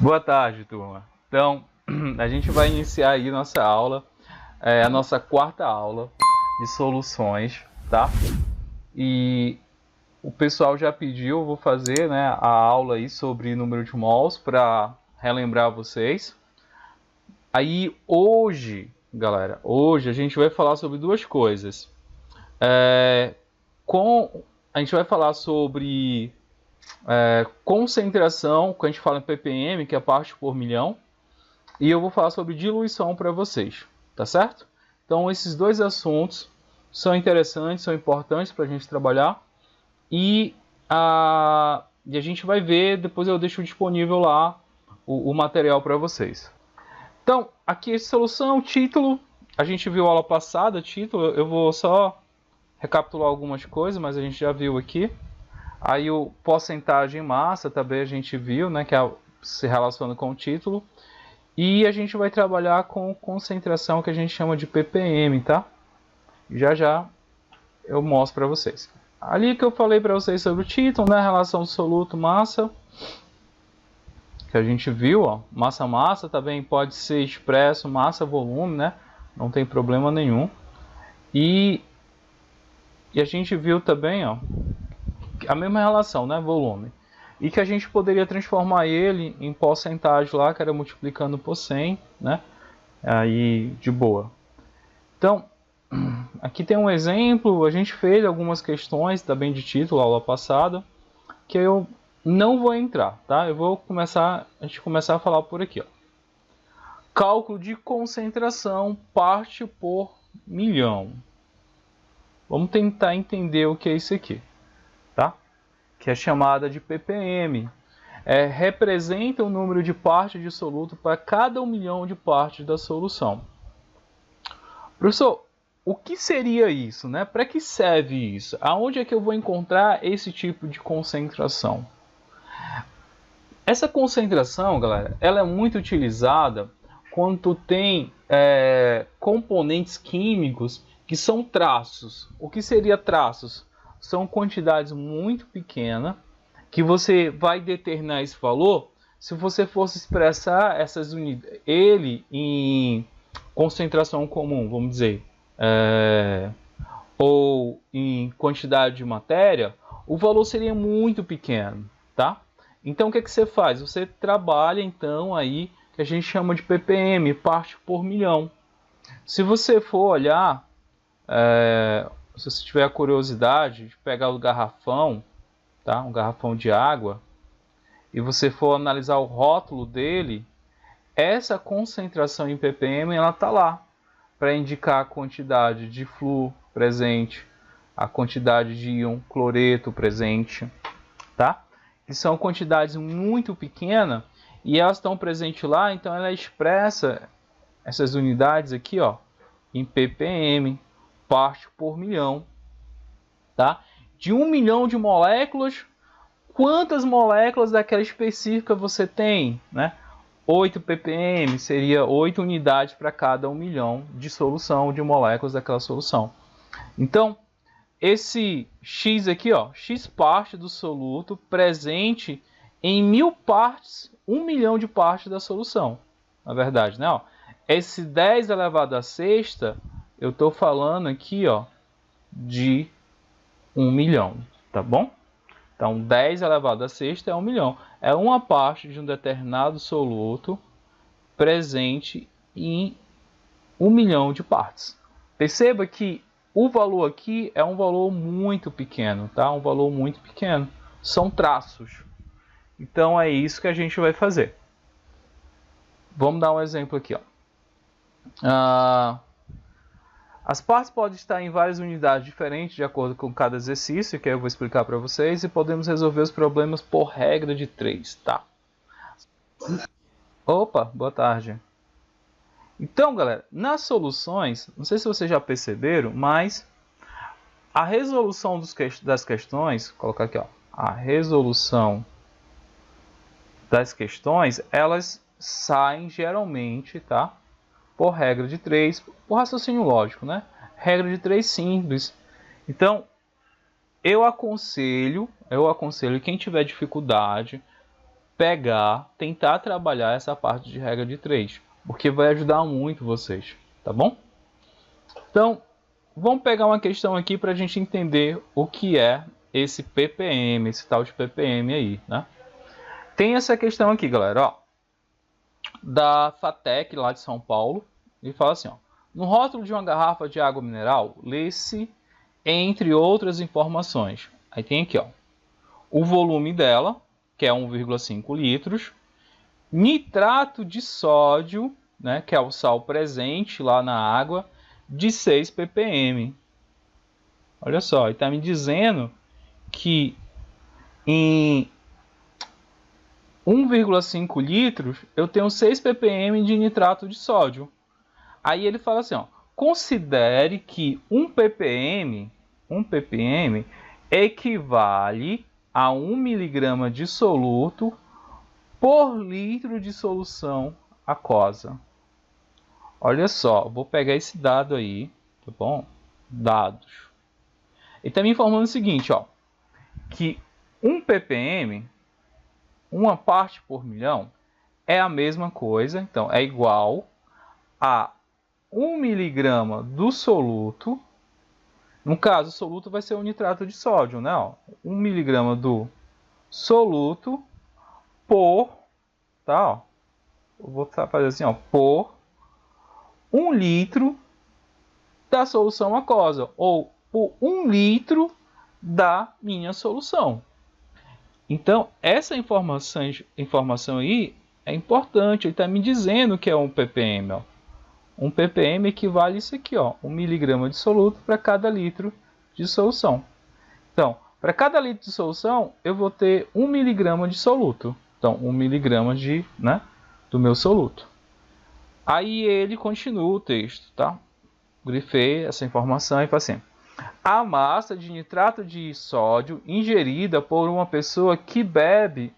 Boa tarde, turma. Então, a gente vai iniciar aí nossa aula, a nossa quarta aula de soluções, tá? E o pessoal já pediu, eu vou fazer, né, a aula aí sobre número de mols para relembrar vocês. Aí hoje, galera, hoje a gente vai falar sobre duas coisas. É, a gente vai falar sobre concentração, quando a gente fala em ppm, que é parte por milhão. E eu vou falar sobre diluição para vocês, tá certo? Então esses dois assuntos são interessantes, são importantes para a gente trabalhar e a gente vai ver, depois eu deixo disponível lá o material para vocês. Então, aqui a solução, título, a gente viu a aula passada, título, eu vou só recapitular algumas coisas, mas a gente já viu aqui. Aí o porcentagem massa também a gente viu, né, que se relaciona com o título. E a gente vai trabalhar com concentração que a gente chama de ppm, tá? Já já eu mostro para vocês. Ali que eu falei para vocês sobre o título, né? Relação soluto-massa, que a gente viu, ó. Massa-massa também pode ser expresso massa-volume, né? Não tem problema nenhum. E a gente viu também, ó, a mesma relação, né? Volume. E que a gente poderia transformar ele em porcentagem lá, que era multiplicando por 100, né? Aí, de boa. Então, aqui tem um exemplo, a gente fez algumas questões também de título, aula passada, que eu não vou entrar, tá? Eu vou começar a falar por aqui, ó. Cálculo de concentração parte por milhão. Vamos tentar entender o que é isso aqui, tá? Que é chamada de ppm. Representa o número de partes de soluto para cada 1 milhão de partes da solução. Professor, o que seria isso, né? Para que serve isso? Aonde é que eu vou encontrar esse tipo de concentração? Essa concentração, galera, ela é muito utilizada quando tu tem componentes químicos que são traços. O que seria traços? São quantidades muito pequenas que você vai determinar esse valor se você fosse expressar essas unidades, ele em concentração comum, vamos dizer, ou em quantidade de matéria, o valor seria muito pequeno, tá? Então o que você faz? Você trabalha então aí que a gente chama de ppm, parte por milhão. Se você for olhar, se você tiver a curiosidade de pegar o garrafão, tá? Um garrafão de água, e você for analisar o rótulo dele, essa concentração em ppm ela está lá para indicar a quantidade de flúor presente, a quantidade de íon cloreto presente, tá? Que são quantidades muito pequenas e elas estão presentes lá, então ela expressa essas unidades aqui, ó, em ppm, parte por milhão, tá? De 1 milhão de moléculas, quantas moléculas daquela específica você tem, né? 8 ppm seria 8 unidades para cada 1 milhão de solução de moléculas daquela solução. Então, esse X aqui, ó, X parte do soluto presente em 1000 partes, 1 milhão de partes da solução. Na verdade, né? Ó, esse 10 elevado à sexta, eu estou falando aqui, ó, de 1 milhão, tá bom? Então, 10 elevado à sexta é 1 milhão. É uma parte de um determinado soluto presente em 1 milhão de partes. Perceba que o valor aqui é um valor muito pequeno, tá? Um valor muito pequeno. São traços. Então, é isso que a gente vai fazer. Vamos dar um exemplo aqui, ó. As partes podem estar em várias unidades diferentes de acordo com cada exercício, que eu vou explicar para vocês, e podemos resolver os problemas por regra de 3, tá? Opa, boa tarde. Então, galera, nas soluções, não sei se vocês já perceberam, mas a resolução das questões, vou colocar aqui, ó, a resolução das questões, elas saem geralmente, tá? Por regra de 3, por raciocínio lógico, né? Regra de 3 simples. Então, eu aconselho quem tiver dificuldade, tentar trabalhar essa parte de regra de 3, porque vai ajudar muito vocês, tá bom? Então, vamos pegar uma questão aqui para a gente entender o que é esse ppm, esse tal de ppm aí, né? Tem essa questão aqui, galera, ó, da FATEC lá de São Paulo, e fala assim, ó, no rótulo de uma garrafa de água mineral, lê-se, entre outras informações, aí tem aqui, ó, o volume dela, que é 1,5 litros, nitrato de sódio, né, que é o sal presente lá na água, de 6 ppm. Olha só, ele está me dizendo que em 1,5 litros eu tenho 6 ppm de nitrato de sódio. Aí ele fala assim, ó, considere que 1 ppm equivale a 1 miligrama de soluto por litro de solução aquosa. Olha só, vou pegar esse dado aí, tá bom? Dados. Ele está me informando o seguinte, ó, que 1 ppm, uma parte por milhão, é a mesma coisa, então é igual a 1 miligrama do soluto. No caso, o soluto vai ser o nitrato de sódio, né? Ó, 1 miligrama do soluto por, tá? Ó, eu vou fazer assim, ó, por 1 litro da solução aquosa, ou por 1 litro da minha solução. Então, essa informação aí é importante. Ele está me dizendo que é 1 ppm. Ó. 1 ppm equivale a isso aqui, ó, 1 miligrama de soluto para cada litro de solução. Então, para cada litro de solução, eu vou ter 1 miligrama de soluto. Então, 1 miligrama do meu soluto. Aí ele continua o texto, tá? Grifei essa informação e fala assim: a massa de nitrato de sódio ingerida por uma pessoa que bebe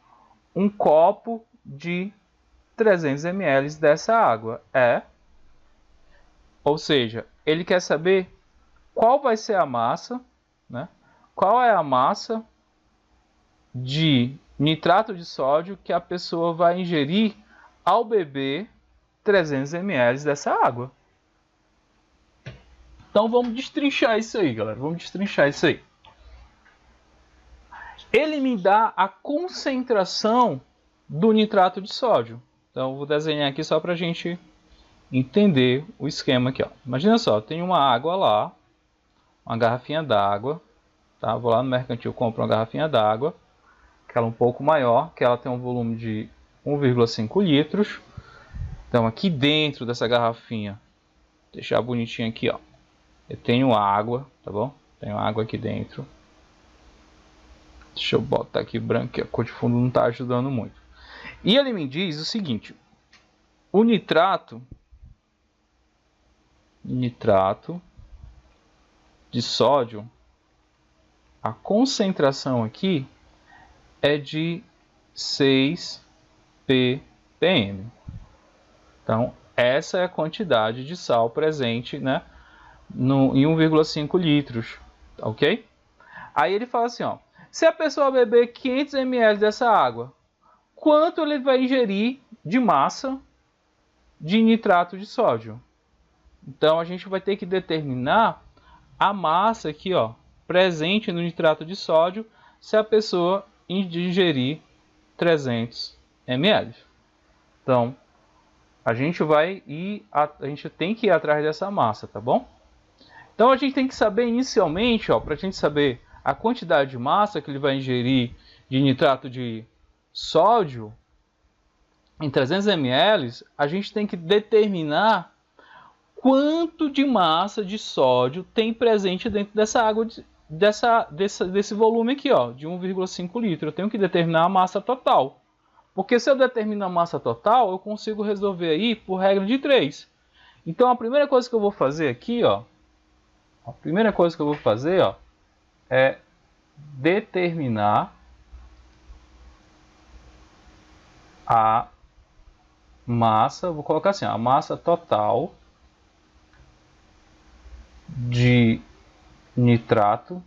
um copo de 300 ml dessa água é... Ou seja, ele quer saber qual vai ser a massa, né? Qual é a massa de nitrato de sódio que a pessoa vai ingerir ao beber 300 ml dessa água. Então vamos destrinchar isso aí, galera. Vamos destrinchar isso aí. Ele me dá a concentração do nitrato de sódio. Então vou desenhar aqui só para a gente entender o esquema aqui, ó. Imagina só, tem uma água lá, uma garrafinha d'água, tá? Vou lá no mercantil, compro uma garrafinha d'água, que ela é um pouco maior, que ela tem um volume de 1,5 litros. Então aqui dentro dessa garrafinha, deixar bonitinho aqui, ó, eu tenho água, tá bom? Tenho água aqui dentro. Deixa eu botar aqui branco, que a cor de fundo não está ajudando muito. E ele me diz o seguinte: o nitrato de sódio, a concentração aqui é de 6 ppm. Então, essa é a quantidade de sal presente, né, em 1,5 litros, ok? Aí ele fala assim, ó, se a pessoa beber 500 ml dessa água, quanto ele vai ingerir de massa de nitrato de sódio? Então, a gente vai ter que determinar a massa aqui, ó, presente no nitrato de sódio, se a pessoa ingerir 300 ml. Então, a gente tem que ir atrás dessa massa, tá bom? Então, a gente tem que saber inicialmente, ó, para a gente saber a quantidade de massa que ele vai ingerir de nitrato de sódio em 300 ml, a gente tem que determinar quanto de massa de sódio tem presente dentro dessa água, desse volume aqui, ó, de 1,5 litro. Eu tenho que determinar a massa total. Porque se eu determino a massa total, eu consigo resolver aí por regra de 3. Então a primeira coisa que eu vou fazer aqui, ó, é determinar a massa, vou colocar assim, a massa total de nitrato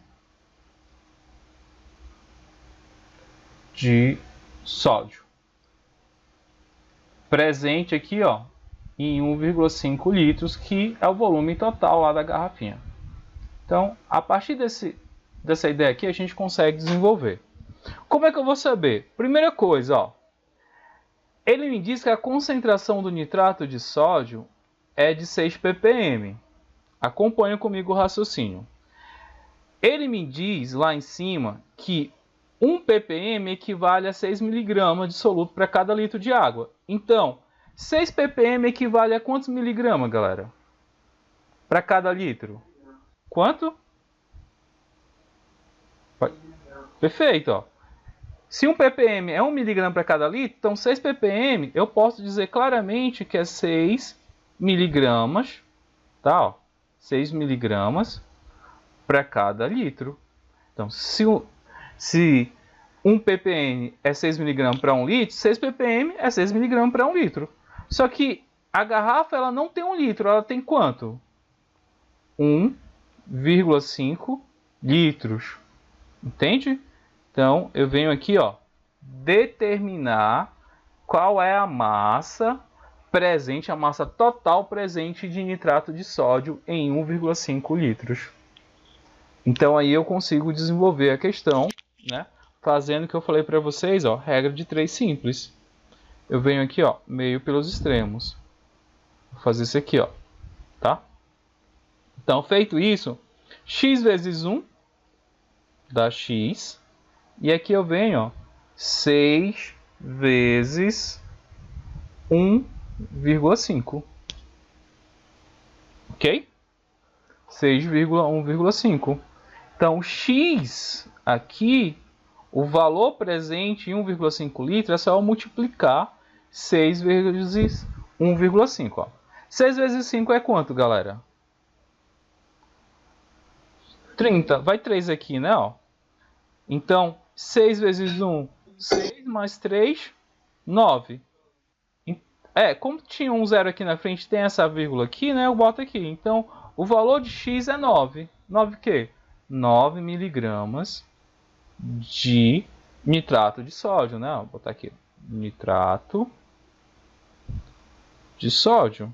de sódio. presente aqui, ó, em 1,5 litros, que é o volume total lá da garrafinha. Então, a partir dessa ideia aqui, a gente consegue desenvolver. Como é que eu vou saber? Primeira coisa, ó, ele me diz que a concentração do nitrato de sódio é de 6 ppm. Acompanha comigo o raciocínio. Ele me diz lá em cima que 1 ppm equivale a 6 mg de soluto para cada litro de água. Então, 6 ppm equivale a quantos miligramas, galera? Para cada litro? Quanto? Perfeito, ó. Se 1 ppm é 1 mg para cada litro, então 6 ppm eu posso dizer claramente que é 6 mg, tá? Ó, 6 mg para cada litro. Então, se 1 ppm é 6 mg para 1 litro, 6 ppm é 6 mg para 1 litro. Só que a garrafa ela não tem 1 litro, ela tem quanto? 1,5 litros. Entende? Então, eu venho aqui, ó, determinar qual é a massa presente, a massa total presente de nitrato de sódio em 1,5 litros. Então, aí eu consigo desenvolver a questão, né, fazendo o que eu falei para vocês, ó, regra de 3 simples. Eu venho aqui, ó, meio pelos extremos. Vou fazer isso aqui, ó, tá? Então, feito isso, x vezes 1 dá x. E aqui eu venho, ó, 6 vezes 1,5. Ok? 6,1,5. Então, x aqui, o valor presente em 1,5 litros, é só eu multiplicar 6 vezes 1,5. 6 vezes 5 é quanto, galera? 30. Vai 3 aqui, né? Ó. Então, 6 vezes 1, 6 mais 3, 9. Como tinha um zero aqui na frente, tem essa vírgula aqui, né? Eu boto aqui. Então, o valor de x é 9. 9 o quê? 9 miligramas de nitrato de sódio, né? Vou botar aqui. Nitrato de sódio.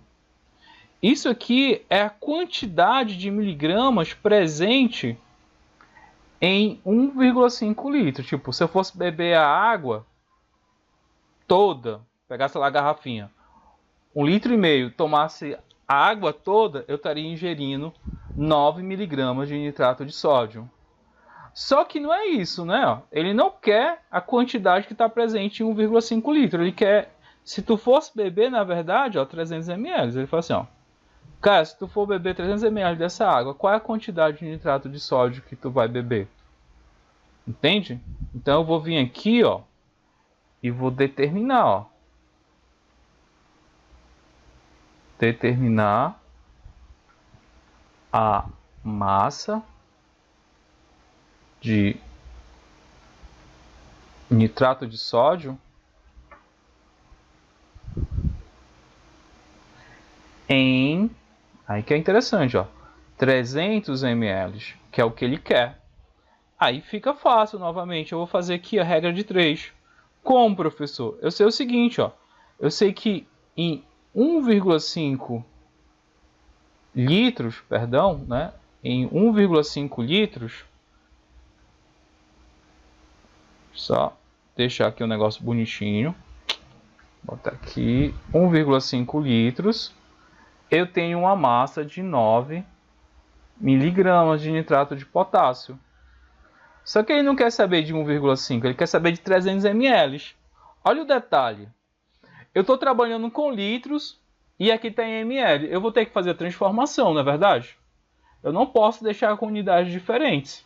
Isso aqui é a quantidade de miligramas presente em 1,5 litros. Tipo, se eu fosse beber a água toda, pegasse lá a garrafinha, 1,5 litro, tomasse a água toda, eu estaria ingerindo 9 miligramas de nitrato de sódio. Só que não é isso, né? Ele não quer a quantidade que está presente em 1,5 litro. Ele quer, se tu fosse beber, na verdade, ó, 300 ml. Ele fala assim, ó, cara, se tu for beber 300 ml dessa água, qual é a quantidade de nitrato de sódio que tu vai beber? Entende? Então eu vou vir aqui, ó, e vou determinar, ó. Determinar a massa de nitrato de sódio em, aí que é interessante, ó, 300 ml, que é o que ele quer. Aí fica fácil novamente, eu vou fazer aqui a regra de 3. Como, professor? Eu sei o seguinte, ó, eu sei que em 1,5 litros, perdão, né, em 1,5 litros, só deixar aqui o negócio bonitinho, botar aqui 1,5 litros, eu tenho uma massa de 9 miligramas de nitrato de potássio. Só que ele não quer saber de 1,5, ele quer saber de 300 ml. Olha o detalhe. Eu estou trabalhando com litros e aqui tem ml. Eu vou ter que fazer a transformação, não é verdade? Eu não posso deixar com unidades diferentes.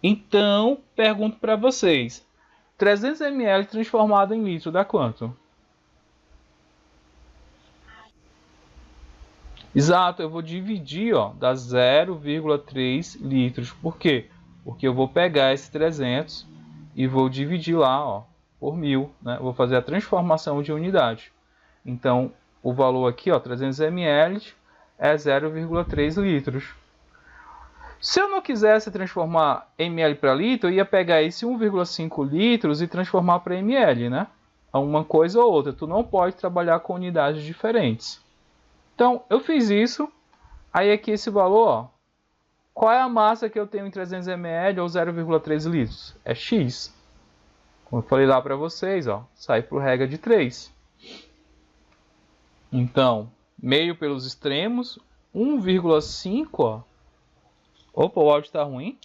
Então, pergunto para vocês. 300 ml transformado em litro dá quanto? Exato, eu vou dividir, ó, dá 0,3 litros. Por quê? Porque eu vou pegar esse 300 e vou dividir lá, ó, por 1000, né? Eu vou fazer a transformação de unidade. Então, o valor aqui, ó, 300 ml é 0,3 litros. Se eu não quisesse transformar ml para litro, eu ia pegar esse 1,5 litros e transformar para ml, né? uma coisa ou outra. Tu não pode trabalhar com unidades diferentes. Então, eu fiz isso. Aí aqui esse valor, ó. Qual é a massa que eu tenho em 300 ml ou 0,3 litros? É X. Como eu falei lá para vocês, ó, sai por regra de 3. Então, meio pelos extremos, 1,5, ó. Opa, o áudio está ruim.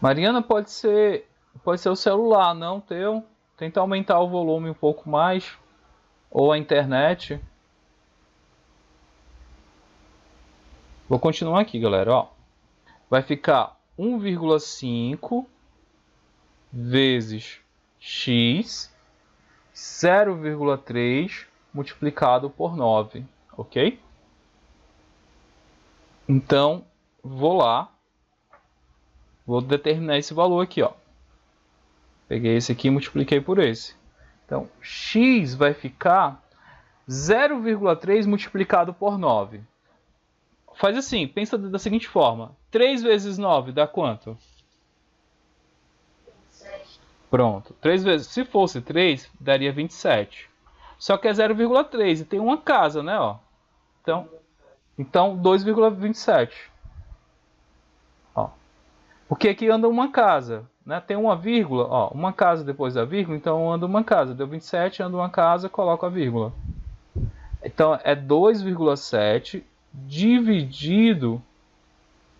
Mariana, pode ser o celular, não teu. Tenta aumentar o volume um pouco mais. Ou a internet. Vou continuar aqui, galera. Ó. Vai ficar 1,5 vezes x 0,3 multiplicado por 9. Ok? Então, vou lá. Vou determinar esse valor aqui, ó. Peguei esse aqui e multipliquei por esse. Então, x vai ficar 0,3 multiplicado por 9. Faz assim, pensa da seguinte forma. 3 vezes 9 dá quanto? 27. Pronto. 3 vezes, se fosse 3, daria 27. Só que é 0,3 e tem uma casa, né? Ó. Então 2,27. Porque aqui anda uma casa, né? Tem uma vírgula, ó, uma casa depois da vírgula, então anda uma casa. Deu 27, anda uma casa, coloco a vírgula. Então é 2,7 dividido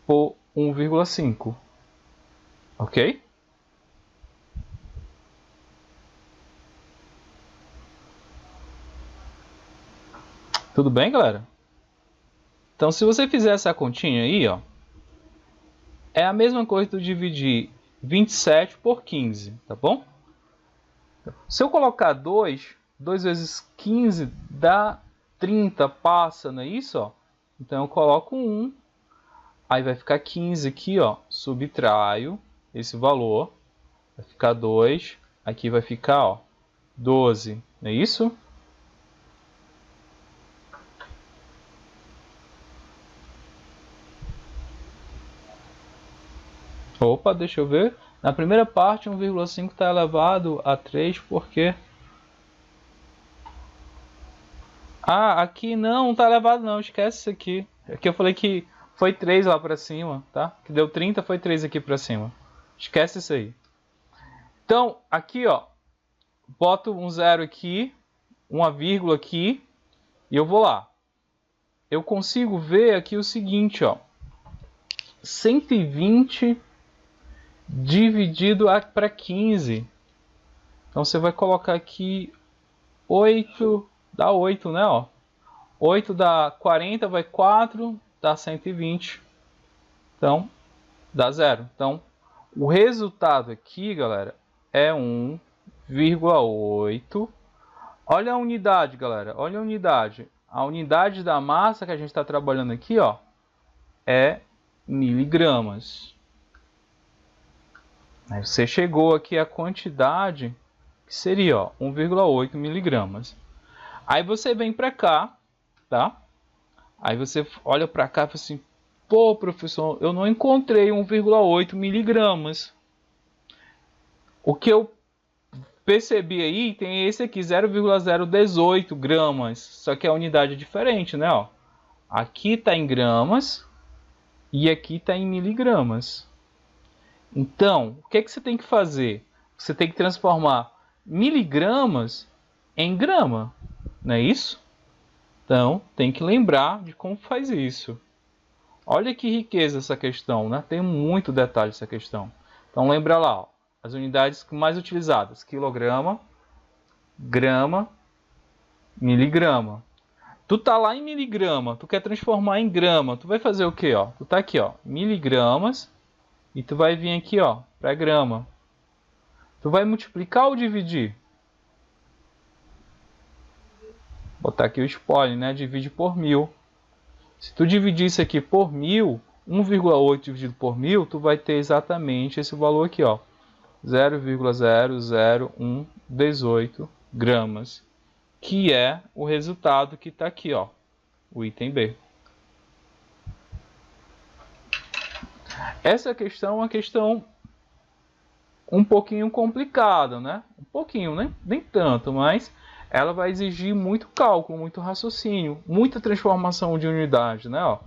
por 1,5. Ok? Tudo bem, galera? Então se você fizer essa continha aí, ó, é a mesma coisa do dividir 27 por 15, tá bom? Se eu colocar 2 vezes 15 dá 30, passa, não é isso? Ó? Então eu coloco 1, aí vai ficar 15 aqui, ó, subtraio esse valor, vai ficar 2, aqui vai ficar, ó, 12, não é isso? Opa, deixa eu ver. Na primeira parte, 1,5 está elevado a 3, porque... Ah, aqui não está elevado não, esquece isso aqui. Aqui eu falei que foi 3 lá para cima, tá? Que deu 30, foi 3 aqui para cima. Esquece isso aí. Então, aqui, ó, boto um zero aqui, uma vírgula aqui, e eu vou lá. Eu consigo ver aqui o seguinte, ó. 120 dividido para 15. Então você vai colocar aqui 8, dá 8, né, ó. 8 dá 40, vai 4, dá 120. Então, dá 0. Então, o resultado aqui, galera, é 1,8. Olha a unidade, galera. Olha a unidade. A unidade da massa que a gente está trabalhando aqui, ó, é miligramas. Aí você chegou aqui a quantidade que seria, ó, 1,8 miligramas. Aí você vem para cá, tá? Aí você olha para cá e fala assim, pô, professor, eu não encontrei 1,8 miligramas. O que eu percebi aí, tem esse aqui, 0,018 gramas. Só que a unidade é diferente, né? Ó. Aqui está em gramas e aqui está em miligramas. Então, o que você tem que fazer? Você tem que transformar miligramas em grama, não é isso? Então, tem que lembrar de como faz isso. Olha que riqueza essa questão, né? Tem muito detalhe essa questão. Então, lembra lá, ó, as unidades mais utilizadas: quilograma, grama, miligrama. Tu tá lá em miligrama, tu quer transformar em grama, tu vai fazer o quê, ó? Tu tá aqui, ó, miligramas, e tu vai vir aqui, ó, para grama. Tu vai multiplicar ou dividir? Vou botar aqui o spoiler, né? Divide por 1000. Se tu dividir isso aqui por 1000, 1,8 dividido por 1000, tu vai ter exatamente esse valor aqui, ó. 0,00118 gramas. Que é o resultado que está aqui, ó. O item B. Essa questão é uma questão um pouquinho complicada, né? Um pouquinho, né? Nem tanto, mas ela vai exigir muito cálculo, muito raciocínio, muita transformação de unidade, né? Ó,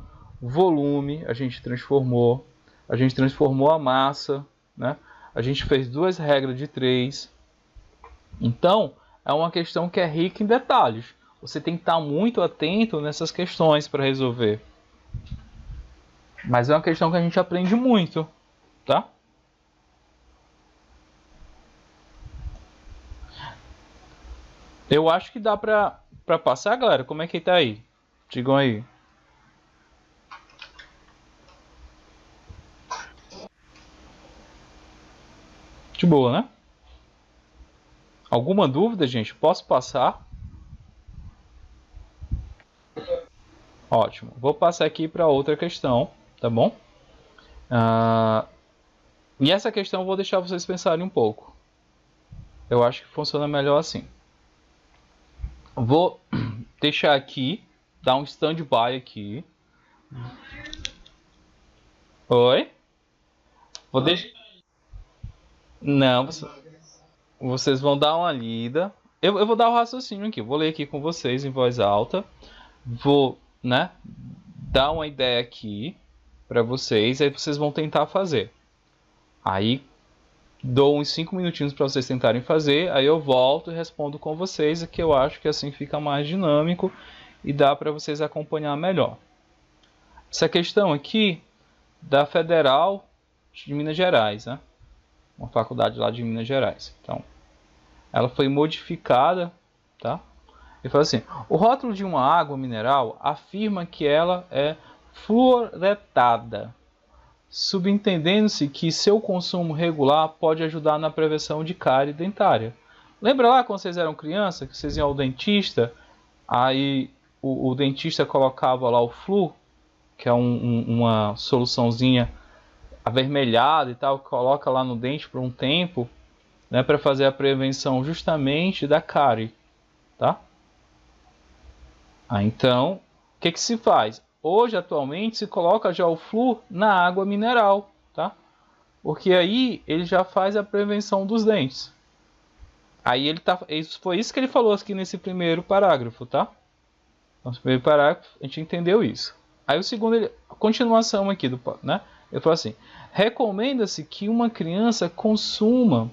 volume, a gente transformou a massa, né? A gente fez 2 regras de 3. Então, é uma questão que é rica em detalhes. Você tem que estar muito atento nessas questões para resolver. Mas é uma questão que a gente aprende muito, tá? Eu acho que dá pra passar, galera. Como é que tá aí? Digam aí. De boa, né? Alguma dúvida, gente? Posso passar? Ótimo. Vou passar aqui para outra questão, tá bom? E essa questão eu vou deixar vocês pensarem um pouco. Eu acho que funciona melhor assim. Vou deixar aqui, dar um stand-by aqui. Oi? Vou deixar. Não, vocês vão dar uma lida. Eu vou dar o raciocínio aqui. Vou ler aqui com vocês em voz alta. Vou, né, dar uma ideia aqui para vocês. Aí vocês vão tentar fazer. Aí dou uns 5 minutinhos para vocês tentarem fazer. Aí eu volto e respondo com vocês. Que eu acho que assim fica mais dinâmico e dá para vocês acompanhar melhor. Essa questão aqui da Federal de Minas Gerais, né? Uma faculdade lá de Minas Gerais. Então, ela foi modificada, tá? Ele fala assim: o rótulo de uma água mineral afirma que ela é fluoretada, subentendendo-se que seu consumo regular pode ajudar na prevenção de cárie dentária. Lembra lá quando vocês eram criança, que vocês iam ao dentista, aí o dentista colocava lá o flu, que é uma soluçãozinha avermelhada e tal, coloca lá no dente por um tempo, né, para fazer a prevenção justamente da cárie, tá? Então, o que se faz? Hoje, atualmente, se coloca já o flúor na água mineral, tá? Porque aí ele já faz a prevenção dos dentes. Aí foi isso que ele falou aqui nesse primeiro parágrafo, tá? No primeiro parágrafo, a gente entendeu isso. Aí o segundo, a continuação aqui, né? Ele falou assim: recomenda-se que uma criança consuma,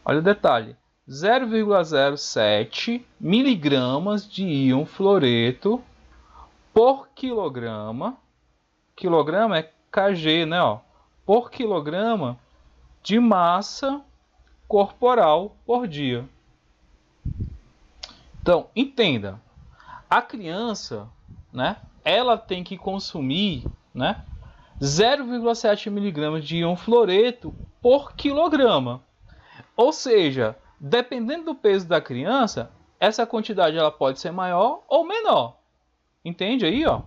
olha o detalhe, 0,07 miligramas de íon fluoreto por quilograma. Quilograma é kg, né? Ó, por quilograma de massa corporal por dia. Então, entenda, a criança, né? Ela tem que consumir, né? 0,7 miligramas de íon fluoreto por quilograma. Ou seja, dependendo do peso da criança, essa quantidade ela pode ser maior ou menor. Entende aí, ó?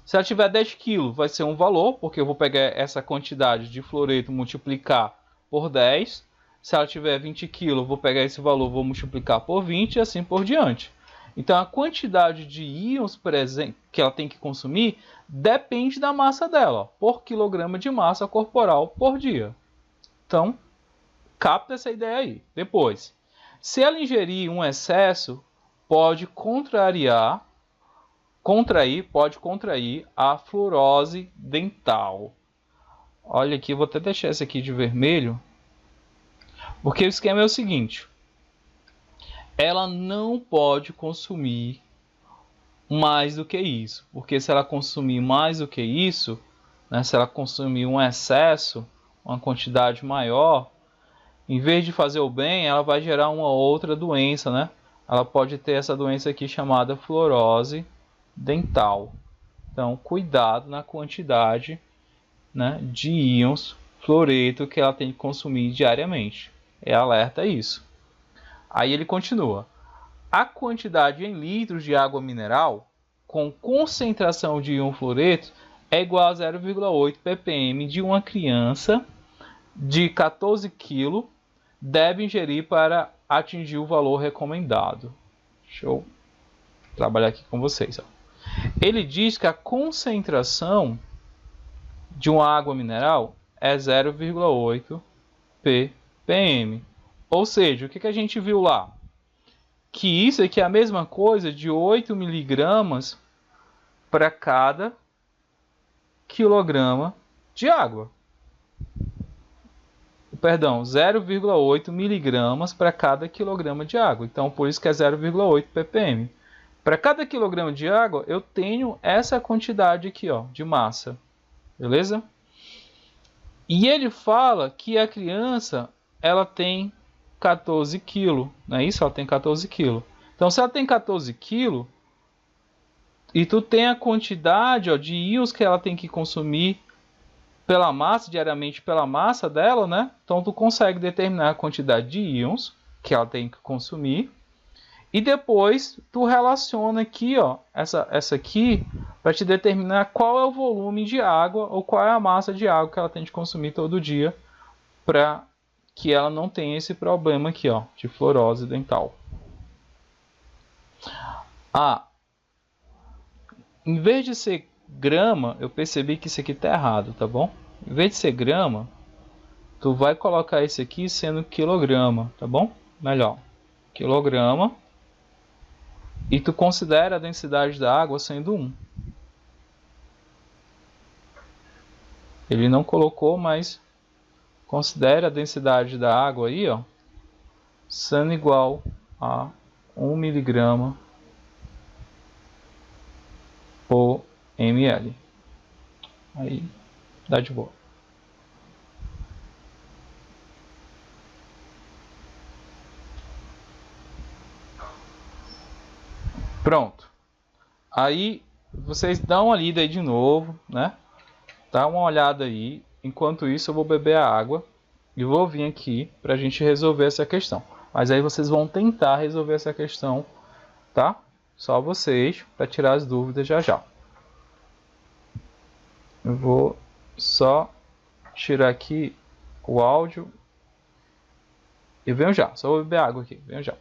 Se ela tiver 10 kg, vai ser um valor, porque eu vou pegar essa quantidade de fluoreto e multiplicar por 10. Se ela tiver 20 kg, eu vou pegar esse valor, vou multiplicar por 20 e assim por diante. Então, a quantidade de íons que ela tem que consumir depende da massa dela, ó, por quilograma de massa corporal por dia. Então, capta essa ideia aí. Depois, se ela ingerir um excesso, pode contrair a fluorose dental. Olha aqui, vou até deixar esse aqui de vermelho, porque o esquema é o seguinte: ela não pode consumir mais do que isso, porque se ela consumir mais do que isso, né, se ela consumir um excesso, uma quantidade maior, em vez de fazer o bem, ela vai gerar uma outra doença, né? Ela pode ter essa doença aqui chamada fluorose dental. Então, cuidado na quantidade, né, de íons fluoreto que ela tem que consumir diariamente. É alerta isso. Aí ele continua: a quantidade em litros de água mineral com concentração de íon fluoreto é igual a 0,8 ppm de uma criança de 14 kg deve ingerir para atingir o valor recomendado. Deixa eu trabalhar aqui com vocês. Ó. Ele diz que a concentração de uma água mineral é 0,8 ppm. Ou seja, o que a gente viu lá? Que isso aqui é a mesma coisa de 8 miligramas para cada quilograma de água. Perdão, 0,8 miligramas para cada quilograma de água. Então, por isso que é 0,8 ppm. Para cada quilograma de água, eu tenho essa quantidade aqui, ó, de massa. Beleza? E ele fala que a criança, ela tem 14 quilos. Não é isso? Ela tem 14 quilos. Então, se ela tem 14 quilos, e tu tem a quantidade, ó, de íons que ela tem que consumir pela massa, diariamente pela massa dela, né? Então, tu consegue determinar a quantidade de íons que ela tem que consumir. E depois, tu relaciona aqui, ó, essa aqui, para te determinar qual é o volume de água ou qual é a massa de água que ela tem que consumir todo dia para que ela não tenha esse problema aqui, ó, de fluorose dental. Ah, em vez de ser grama, eu percebi que isso aqui tá errado, tá bom? Em vez de ser grama, tu vai colocar isso aqui sendo quilograma, tá bom? Melhor, quilograma. E tu considera a densidade da água sendo 1. Ele não colocou, mas considere a densidade da água aí, ó, sendo igual a 1 miligrama por ml. Aí dá de boa. Pronto. Aí vocês dão uma lida aí de novo, né? Dá uma olhada aí. Enquanto isso eu vou beber a água e vou vir aqui para a gente resolver essa questão. Mas aí vocês vão tentar resolver essa questão, tá? Só vocês, para tirar as dúvidas já já. Eu vou só tirar aqui o áudio e venho já. Só vou beber água aqui, venho já.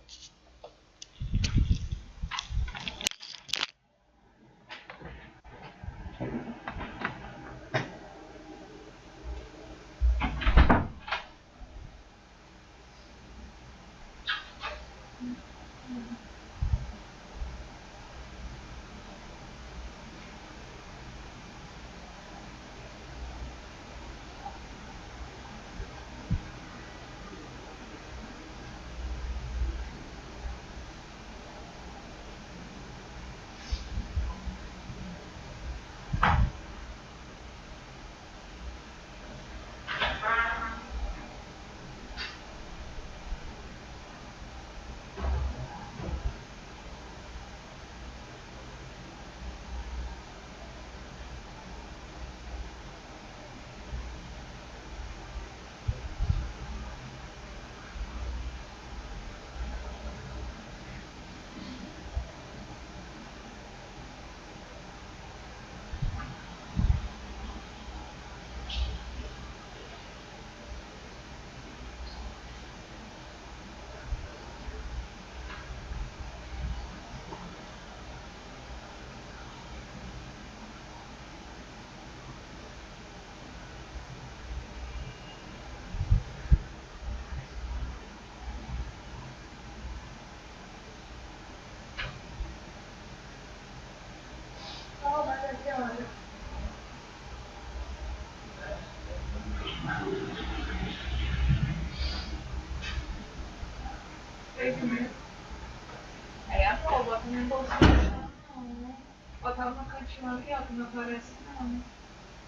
Aí a avó bota no bolso no chão, não. Botava no cantinho aqui, ó, que não aparece não.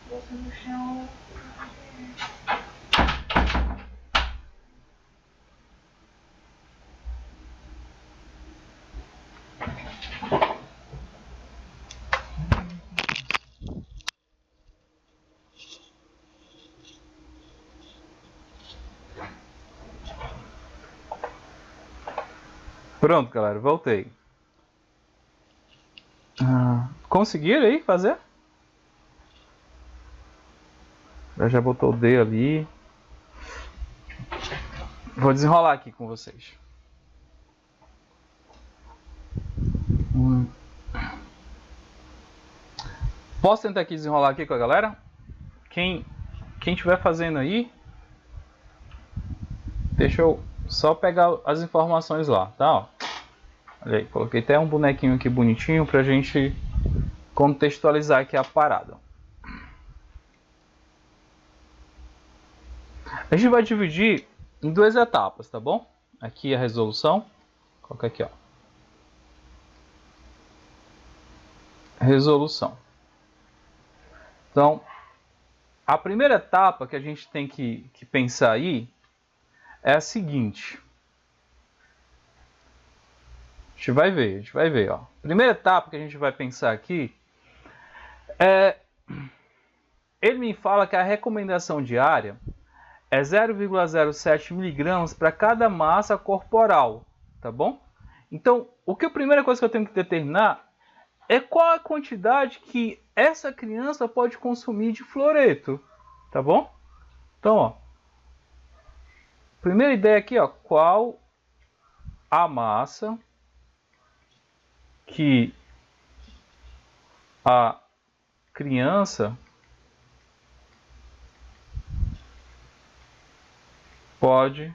Bolsa no chão. Pronto, galera, voltei. Conseguiram aí fazer? Já botou o D ali. Vou desenrolar aqui com vocês. Posso tentar aqui desenrolar aqui com a galera? quem estiver fazendo aí, deixa eu só pegar as informações lá, tá? Ó. Olha aí, coloquei até um bonequinho aqui bonitinho pra gente contextualizar aqui a parada. A gente vai dividir em duas etapas, tá bom? Aqui a resolução. Coloca aqui, ó. Resolução. Então, a primeira etapa que a gente tem que pensar aí é a seguinte. A gente vai ver, ó. Primeira etapa que a gente vai pensar aqui é... Ele me fala que a recomendação diária é 0,07 miligramas para cada massa corporal, tá bom? Então, a primeira coisa que eu tenho que determinar é qual a quantidade que essa criança pode consumir de fluoreto, tá bom? Então, ó, primeira ideia aqui, ó, qual a massa que a criança pode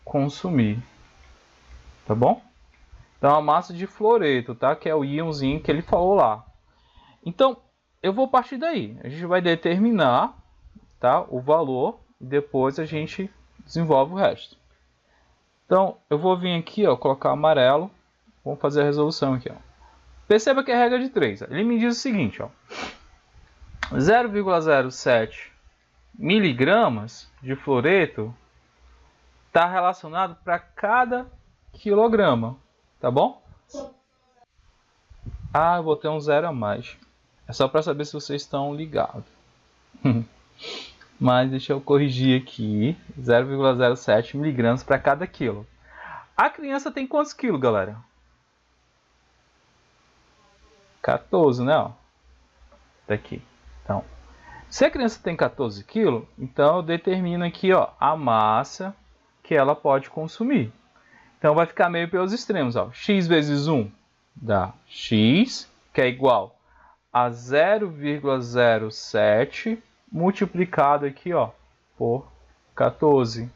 consumir, tá bom? Então, a massa de fluoreto, tá? Que é o íonzinho que ele falou lá. Então, eu vou partir daí. A gente vai determinar, tá, o valor e depois a gente desenvolve o resto. Então, eu vou vir aqui, ó, colocar amarelo. Vamos fazer a resolução aqui, ó. Perceba que é a regra de 3. Ele me diz o seguinte, ó. 0,07 miligramas de fluoreto está relacionado para cada quilograma, tá bom? Ah, eu vou ter um 0 a mais. É só para saber se vocês estão ligados. Mas deixa eu corrigir aqui. 0,07 miligramas para cada quilo. A criança tem quantos quilos, galera? 14, né? Ó. Daqui. Então, se a criança tem 14 quilos, então eu determino aqui, ó, a massa que ela pode consumir. Então vai ficar meio pelos extremos, ó. X vezes 1 dá X, que é igual a 0,07 multiplicado aqui, ó, por 14.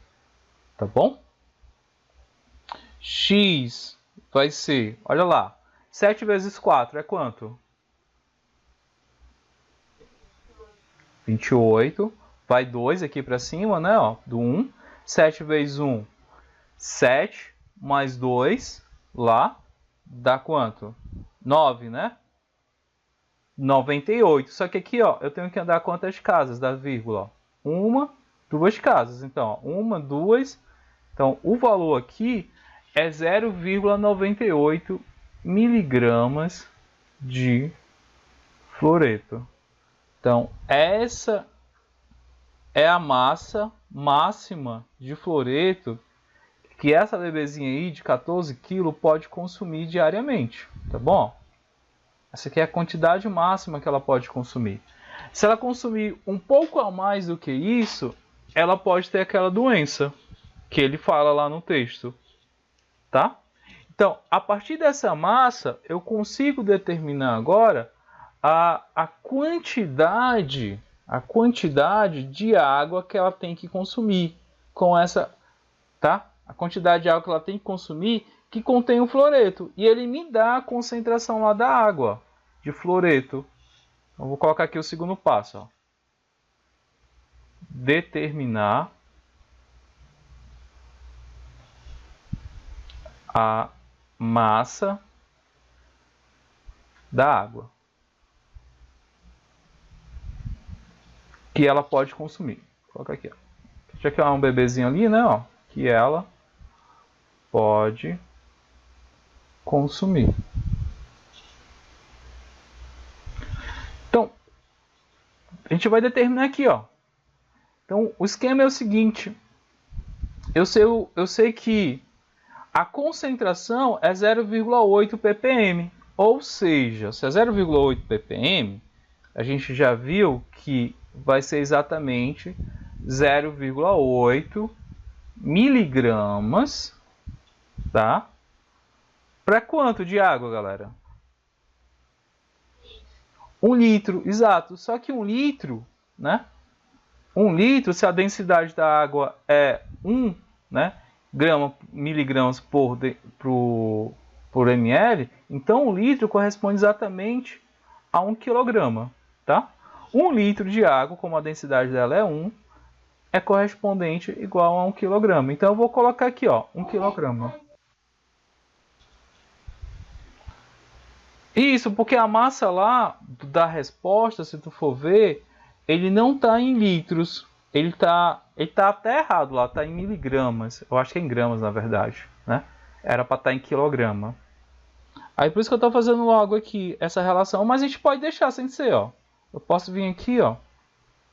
Tá bom? X vai ser, olha lá, 7 vezes 4 é quanto? 28. Vai 2 aqui para cima, né? Ó, do 1. 7 vezes 1, 7. Mais 2 lá, dá quanto? 9, né? 98. Só que aqui, ó, eu tenho que andar quantas casas da vírgula? Ó? 1, 2 casas. Então, ó, 1, 2. Então, o valor aqui é 0,98 miligramas de fluoreto. Então, essa é a massa máxima de fluoreto que essa bebezinha aí de 14 kg pode consumir diariamente, tá bom? Essa aqui é a quantidade máxima que ela pode consumir. Se ela consumir um pouco a mais do que isso, ela pode ter aquela doença que ele fala lá no texto, tá? Então, a partir dessa massa, eu consigo determinar agora a quantidade de água que ela tem que consumir com essa, tá? A quantidade de água que ela tem que consumir que contém o fluoreto. E ele me dá a concentração lá da água de fluoreto. Então, vou colocar aqui o segundo passo. Ó. Determinar a massa da água que ela pode consumir. Vou colocar aqui. Ó. Já que é um bebezinho ali, né? Ó, que ela pode consumir. Então, a gente vai determinar aqui, ó. Então, o esquema é o seguinte. Eu sei que a concentração é 0,8 ppm. Ou seja, se é 0,8 ppm, a gente já viu que vai ser exatamente 0,8 miligramas, tá? Para quanto de água, galera? 1 litro, exato. Só que 1 litro né? 1 litro, se a densidade da água é 1, né, miligramas por ml, então 1 litro corresponde exatamente a 1 quilograma, tá? 1 litro de água, como a densidade dela é 1, é correspondente igual a 1 quilograma. Então eu vou colocar aqui, ó, 1 quilograma. Isso, porque a massa lá da resposta, se tu for ver, ele não está em litros. Ele tá até errado lá, está em miligramas. Eu acho que é em gramas, na verdade, né? Era para estar em quilograma. Aí por isso que eu estou fazendo logo aqui essa relação, mas a gente pode deixar sem ser, ó. Eu posso vir aqui, ó.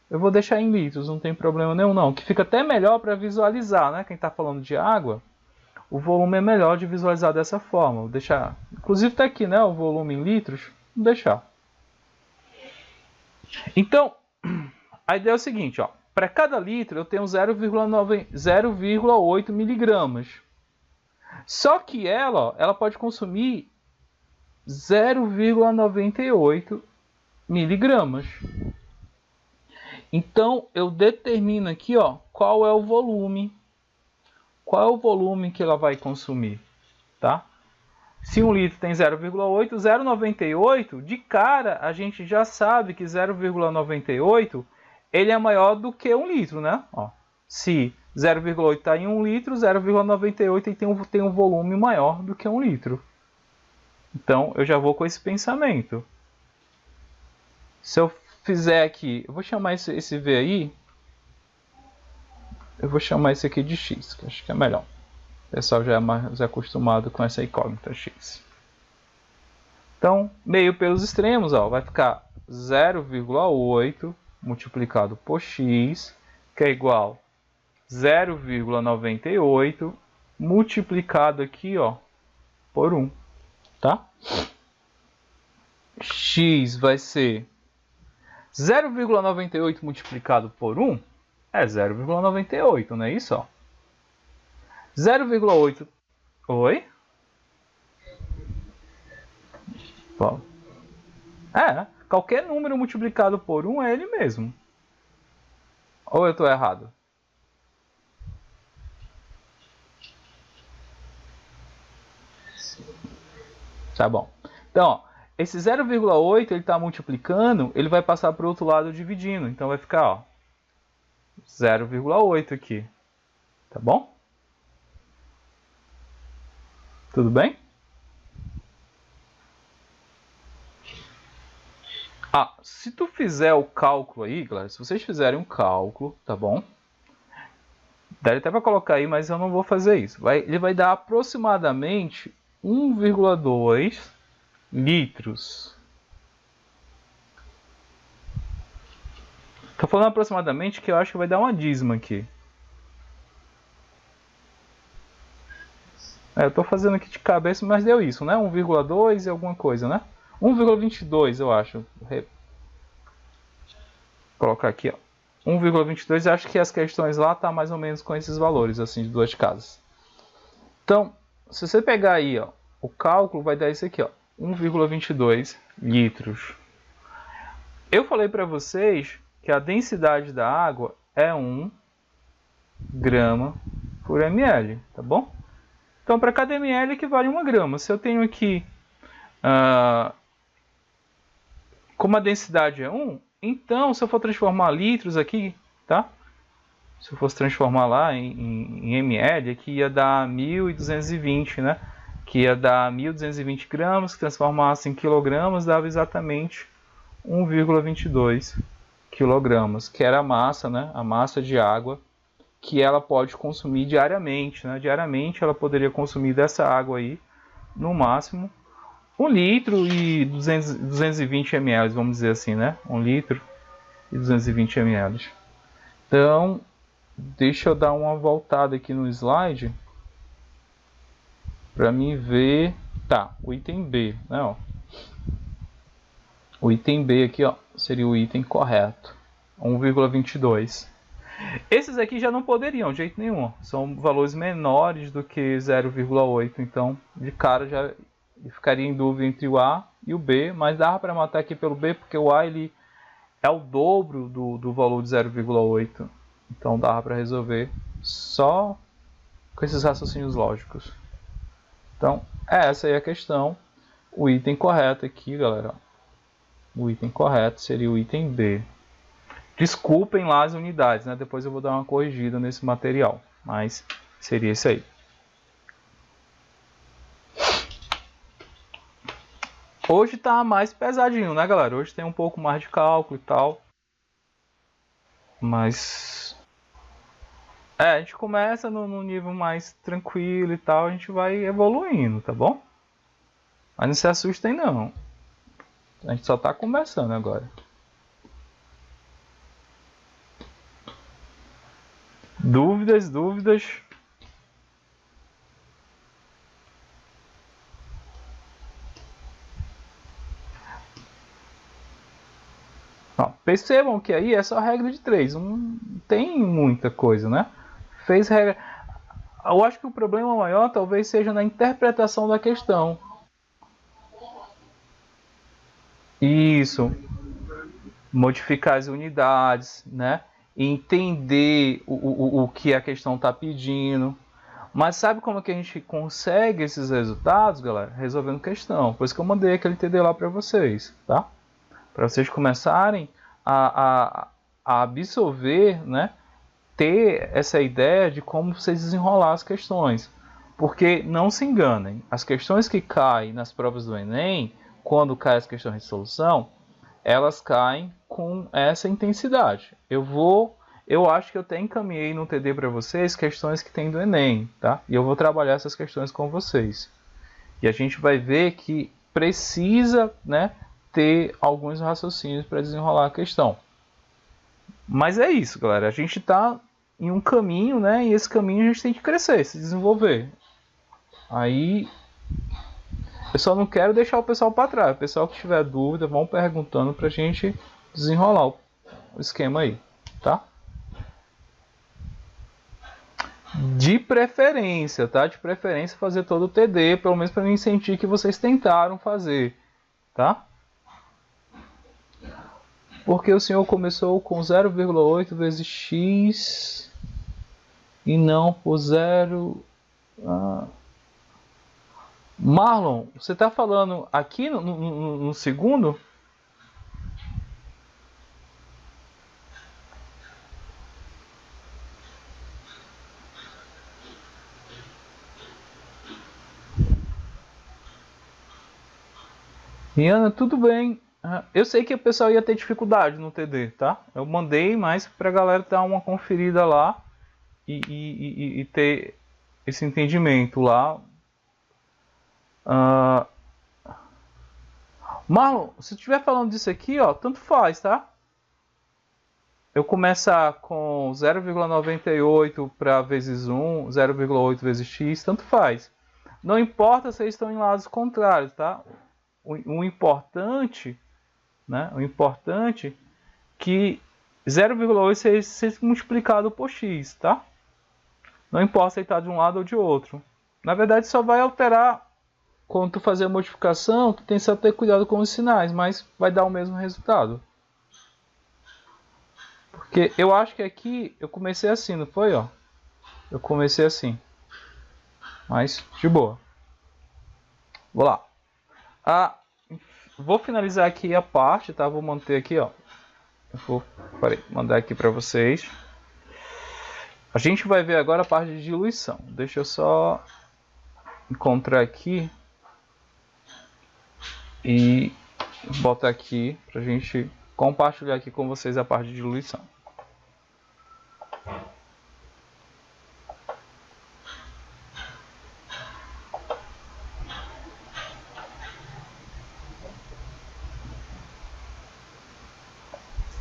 Eu vou deixar em litros, não tem problema nenhum não. Que fica até melhor para visualizar, né? Quem está falando de água, o volume é melhor de visualizar dessa forma. Vou deixar, inclusive está aqui, né? O volume em litros. Vou deixar. Então, a ideia é o seguinte, ó. Para cada litro eu tenho 0,8 miligramas. Só que ela pode consumir 0,98 miligramas. Então eu determino aqui, ó, qual é o volume. Qual é o volume que ela vai consumir, tá? Se 1 litro tem 0,8, 0,98, de cara a gente já sabe que 0,98 ele é maior do que 1 litro, né? Ó, se 0,8 está em 1 litro, 0,98 ele tem um volume maior do que 1 litro. Então eu já vou com esse pensamento. Se eu fizer aqui, eu vou chamar esse V aí, eu vou chamar esse aqui de X, que acho que é melhor. O pessoal já é mais acostumado com essa incógnita X. Então, meio pelos extremos, ó, vai ficar 0,8 multiplicado por X, que é igual a 0,98 multiplicado aqui, ó, por 1, tá? X vai ser 0,98 multiplicado por 1 é 0,98, não é isso? Ó? 0,8... Oi? Bom. Qualquer número multiplicado por 1 é ele mesmo. Ou eu estou errado? Tá bom. Então, ó, esse 0,8 ele está multiplicando, ele vai passar para o outro lado dividindo. Então vai ficar, ó, 0,8 aqui. Tá bom? Tudo bem? Se tu fizer o cálculo aí, galera, se vocês fizerem um cálculo, tá bom? Daria até para colocar aí, mas eu não vou fazer isso. Ele vai dar aproximadamente 1,2 litros. Tô falando aproximadamente que eu acho que vai dar uma dízima aqui. Eu tô fazendo aqui de cabeça, mas deu isso, né? 1,2 e alguma coisa, né? 1,22 eu acho. Vou colocar aqui, ó. 1,22, acho que as questões lá tá mais ou menos com esses valores, assim, de duas casas. Então, se você pegar aí, ó, o cálculo vai dar isso aqui, ó, 1,22 litros. Eu falei para vocês que a densidade da água é 1 grama por ml, tá bom? Então, para cada ml equivale a 1 grama. Se eu tenho aqui, como a densidade é 1, então, se eu for transformar litros aqui, tá? Se eu fosse transformar lá em ml, aqui ia dar 1.220, né? Que ia dar 1.220 gramas, que transformasse em quilogramas, dava exatamente 1,22 quilogramas, que era a massa, né? A massa de água que ela pode consumir diariamente, né? Diariamente ela poderia consumir dessa água aí, no máximo, 1 litro e 220 ml, vamos dizer assim, né? 1 litro e 220 ml. Então, deixa eu dar uma voltada aqui no slide para mim ver. Tá, o item B, né? Ó. O item B aqui, ó, seria o item correto, 1,22. Esses aqui já não poderiam, de jeito nenhum. São valores menores do que 0,8, então de cara já ficaria em dúvida entre o A e o B, mas dava para matar aqui pelo B, porque o A ele é o dobro do valor de 0,8. Então dá para resolver só com esses raciocínios lógicos. Então, essa aí é a questão. O item correto aqui, galera. O item correto seria o item B. Desculpem lá as unidades, né? Depois eu vou dar uma corrigida nesse material. Mas seria esse aí. Hoje tá mais pesadinho, né, galera? Hoje tem um pouco mais de cálculo e tal. Mas... a gente começa no nível mais tranquilo e tal. A gente vai evoluindo, tá bom? Mas não se assustem, não. A gente só tá começando agora. Dúvidas, dúvidas? Ó, percebam que aí é só regra de 3. Não tem muita coisa, né? Fez regra... Eu acho que o problema maior talvez seja na interpretação da questão. Isso. Modificar as unidades, né? Entender o que a questão está pedindo. Mas sabe como é que a gente consegue esses resultados, galera? Resolvendo questão. Por isso que eu mandei aquele TD lá para vocês, tá? Para vocês começarem a absorver, né? Ter essa ideia de como vocês desenrolar as questões. Porque, não se enganem, as questões que caem nas provas do Enem, quando caem as questões de solução, elas caem com essa intensidade. Eu acho que eu até encaminhei no TD para vocês questões que tem do Enem, tá? E eu vou trabalhar essas questões com vocês. E a gente vai ver que precisa, né, ter alguns raciocínios para desenrolar a questão. Mas é isso, galera. A gente está em um caminho, né? E esse caminho a gente tem que crescer, se desenvolver. Aí eu só não quero deixar o pessoal para trás. O pessoal que tiver dúvida, vão perguntando para a gente desenrolar o esquema aí, tá? De preferência, tá? De preferência fazer todo o TD, pelo menos para mim sentir que vocês tentaram fazer, tá? Porque o senhor começou com 0,8 vezes x e não por 0... Marlon, você está falando aqui no segundo? Rihanna, tudo bem. Eu sei que o pessoal ia ter dificuldade no TD, tá? Eu mandei, mas para a galera dar uma conferida lá e ter esse entendimento lá. Marlon, se estiver falando disso aqui, ó, tanto faz, tá? Eu começar com 0,98 para vezes 1, 0,8 vezes x, tanto faz. Não importa se eles estão em lados contrários, tá? O importante, né? O importante que 0,8 seja multiplicado por x, tá? Não importa se ele está de um lado ou de outro. Na verdade, só vai alterar quando tu fazer a modificação, tu tem que ter cuidado com os sinais, mas vai dar o mesmo resultado. Porque eu acho que aqui eu comecei assim, não foi? Ó? Eu comecei assim. Mas de boa. Vou lá. Vou finalizar aqui a parte, tá? Vou manter aqui, ó. Eu vou mandar aqui para vocês. A gente vai ver agora a parte de diluição. Deixa eu só encontrar aqui e botar aqui pra gente compartilhar aqui com vocês a parte de diluição.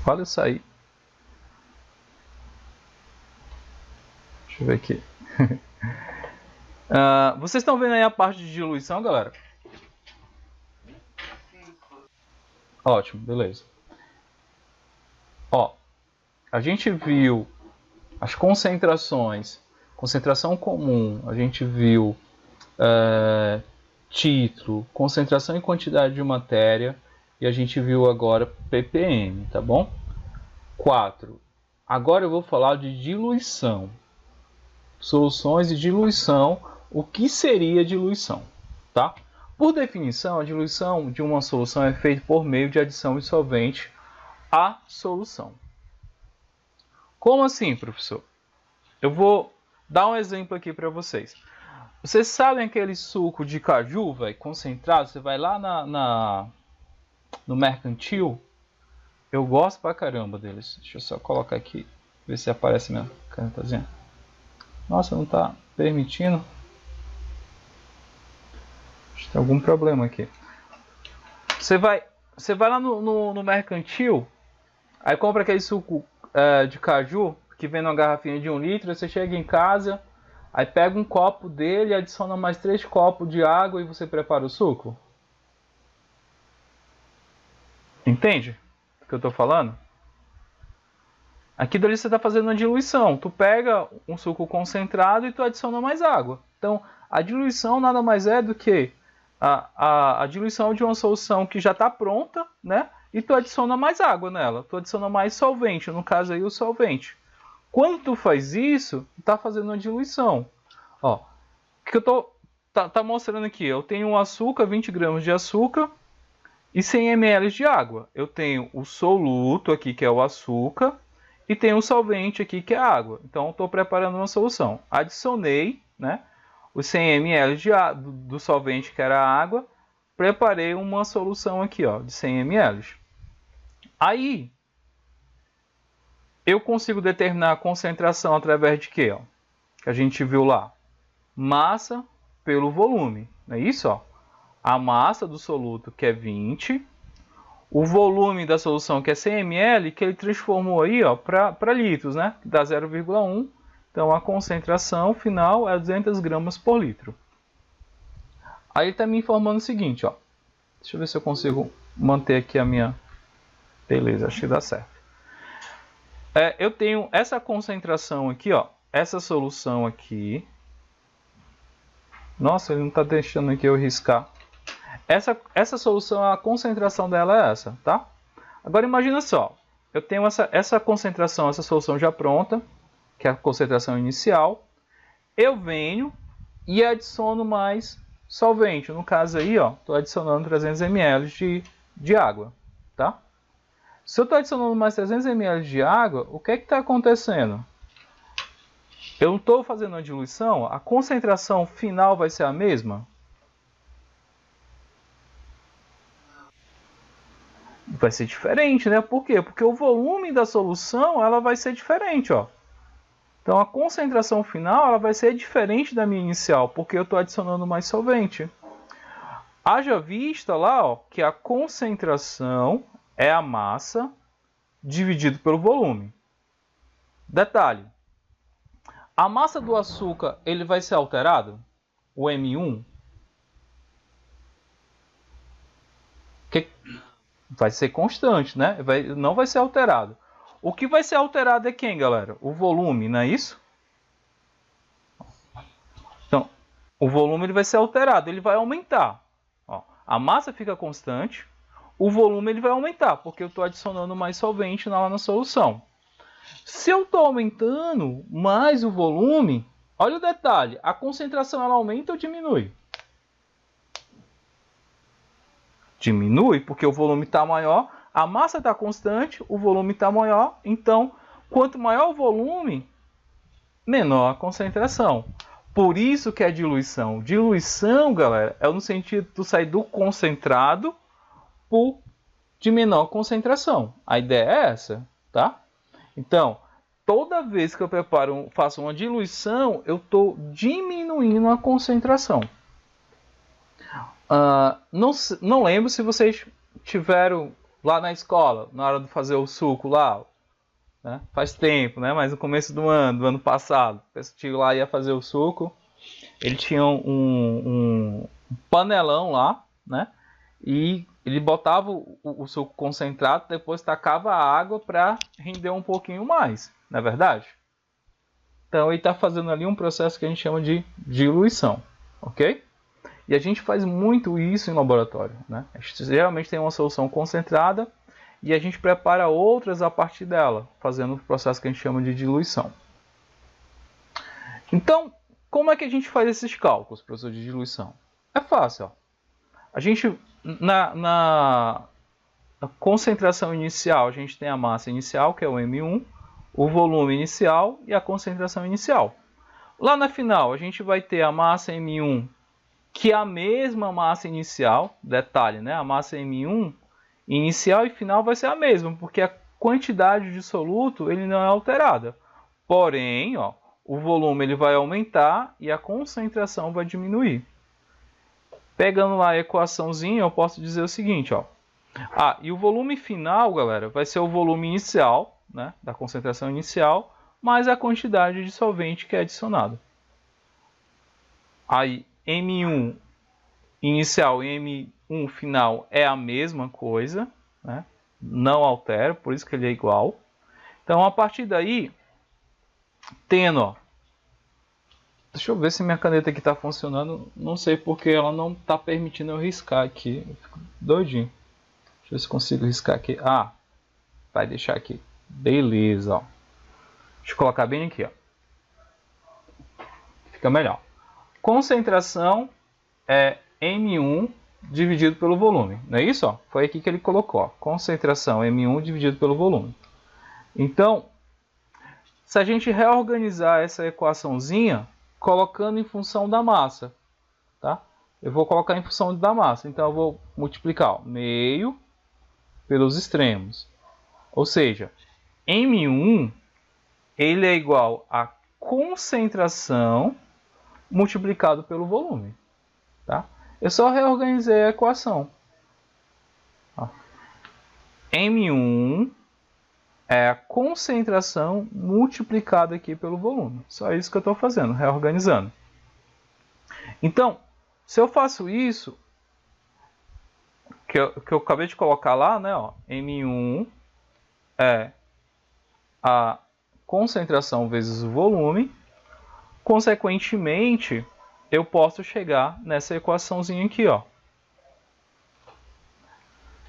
Olha isso aí. Deixa eu ver aqui. Vocês estão vendo aí a parte de diluição, galera? Ótimo, beleza. Ó, a gente viu as concentrações, concentração comum, a gente viu título, concentração e quantidade de matéria, e a gente viu agora ppm, tá bom? 4. Agora eu vou falar de diluição. Soluções de diluição. O que seria diluição? Tá? Por definição, a diluição de uma solução é feita por meio de adição de solvente à solução. Como assim, professor? Eu vou dar um exemplo aqui para vocês. Vocês sabem aquele suco de caju, véio, concentrado? Você vai lá no mercantil. Eu gosto pra caramba deles. Deixa eu só colocar aqui, ver se aparece minha canetazinha. Nossa, não está permitindo. Acho que tem algum problema aqui. Você vai lá no mercantil, aí compra aquele suco de caju, que vem numa garrafinha de 1 litro, você chega em casa, aí pega um copo dele, adiciona mais 3 copos de água e você prepara o suco. Entende o que eu estou falando? Aqui dali você está fazendo uma diluição. Tu pega um suco concentrado e tu adiciona mais água. Então, a diluição nada mais é do que a diluição de uma solução que já está pronta, né? E tu adiciona mais água nela. Tu adiciona mais solvente, no caso aí o solvente. Quando tu faz isso, tu está fazendo uma diluição. Ó, o que eu tô tá mostrando aqui? Eu tenho um açúcar, 20 gramas de açúcar e 100 ml de água. Eu tenho o soluto aqui, que é o açúcar, e tem um solvente aqui que é água. Então estou preparando uma solução. Adicionei, né, os 100 ml do solvente que era água. Preparei uma solução aqui, ó, de 100 ml. Aí eu consigo determinar a concentração através de quê? Ó? Que a gente viu lá. Massa pelo volume. Não é isso? Ó? A massa do soluto que é 20. O volume da solução, que é 100 ml, que ele transformou aí para litros, né? Que dá 0,1. Então, a concentração final é 200 gramas por litro. Aí ele está me informando o seguinte, ó. Deixa eu ver se eu consigo manter aqui a minha... Beleza, acho que dá certo. Eu tenho essa concentração aqui, ó. Essa solução aqui. Nossa, ele não está deixando aqui eu riscar. Essa solução, a concentração dela é essa, tá? Agora imagina só, eu tenho essa concentração, essa solução já pronta, que é a concentração inicial. Eu venho e adiciono mais solvente. No caso aí, ó, estou adicionando 300 ml de água, tá? Se eu estou adicionando mais 300 ml de água, o que está acontecendo? Eu estou fazendo uma diluição, a concentração final vai ser a mesma? Vai ser diferente, né? Por quê? Porque o volume da solução ela vai ser diferente, ó. Então a concentração final ela vai ser diferente da minha inicial, porque eu estou adicionando mais solvente. Haja vista lá, ó, que a concentração é a massa dividido pelo volume. Detalhe: a massa do açúcar ele vai ser alterado, o M1, que vai ser constante, né? Não vai ser alterado. O que vai ser alterado é quem, galera? O volume, não é isso? Então, o volume ele vai ser alterado, ele vai aumentar. Ó, a massa fica constante, o volume ele vai aumentar, porque eu estou adicionando mais solvente lá na solução. Se eu estou aumentando mais o volume, olha o detalhe, a concentração ela aumenta ou diminui? Diminui, porque o volume está maior, a massa está constante, o volume está maior, então quanto maior o volume, menor a concentração. Por isso que é diluição. Diluição, galera, é no sentido de tu sair do concentrado de menor concentração. A ideia é essa, tá? Então, toda vez que eu faço uma diluição, eu estou diminuindo a concentração. Não lembro se vocês tiveram lá na escola, na hora de fazer o suco lá, né? Faz tempo, né? Mas no começo do ano passado, o tio lá ia fazer o suco, ele tinha um panelão lá, né? E ele botava o suco concentrado, depois tacava a água para render um pouquinho mais, não é verdade? Então ele está fazendo ali um processo que a gente chama de diluição, ok? E a gente faz muito isso em laboratório, né? A gente geralmente tem uma solução concentrada e a gente prepara outras a partir dela, fazendo o processo que a gente chama de diluição. Então, como é que a gente faz esses cálculos, professor, de diluição? É fácil. Ó. A gente, na concentração inicial, a gente tem a massa inicial, que é o M1, o volume inicial e a concentração inicial. Lá na final, a gente vai ter a massa M1, que é a mesma massa inicial. Detalhe, né? A massa M1 inicial e final vai ser a mesma, porque a quantidade de soluto ele não é alterada. Porém, ó, o volume ele vai aumentar e a concentração vai diminuir. Pegando lá a equaçãozinha, eu posso dizer o seguinte, ó. E o volume final, galera, vai ser o volume inicial, né, da concentração inicial, mais a quantidade de solvente que é adicionado. Aí, M1 inicial e M1 final é a mesma coisa, né? Não altera, por isso que ele é igual. Então, a partir daí, tendo, ó, deixa eu ver se minha caneta aqui está funcionando. Não sei porque ela não está permitindo eu riscar aqui. Eu fico doidinho. Deixa eu ver se consigo riscar aqui. Vai deixar aqui. Beleza, ó. Deixa eu colocar bem aqui, ó. Fica melhor. Concentração é M1 dividido pelo volume. Não é isso? Ó? Foi aqui que ele colocou. Ó. Concentração M1 dividido pelo volume. Então, se a gente reorganizar essa equaçãozinha, colocando em função da massa, tá? Eu vou colocar em função da massa. Então, eu vou multiplicar meio pelos extremos. Ou seja, M1 ele é igual a concentração multiplicado pelo volume. Tá? Eu só reorganizei a equação. Ó. M1 é a concentração multiplicada aqui pelo volume. Só isso que eu estou fazendo, reorganizando. Então, se eu faço isso, que eu acabei de colocar lá, né, ó, M1 é a concentração vezes o volume, consequentemente, eu posso chegar nessa equaçãozinha aqui, ó.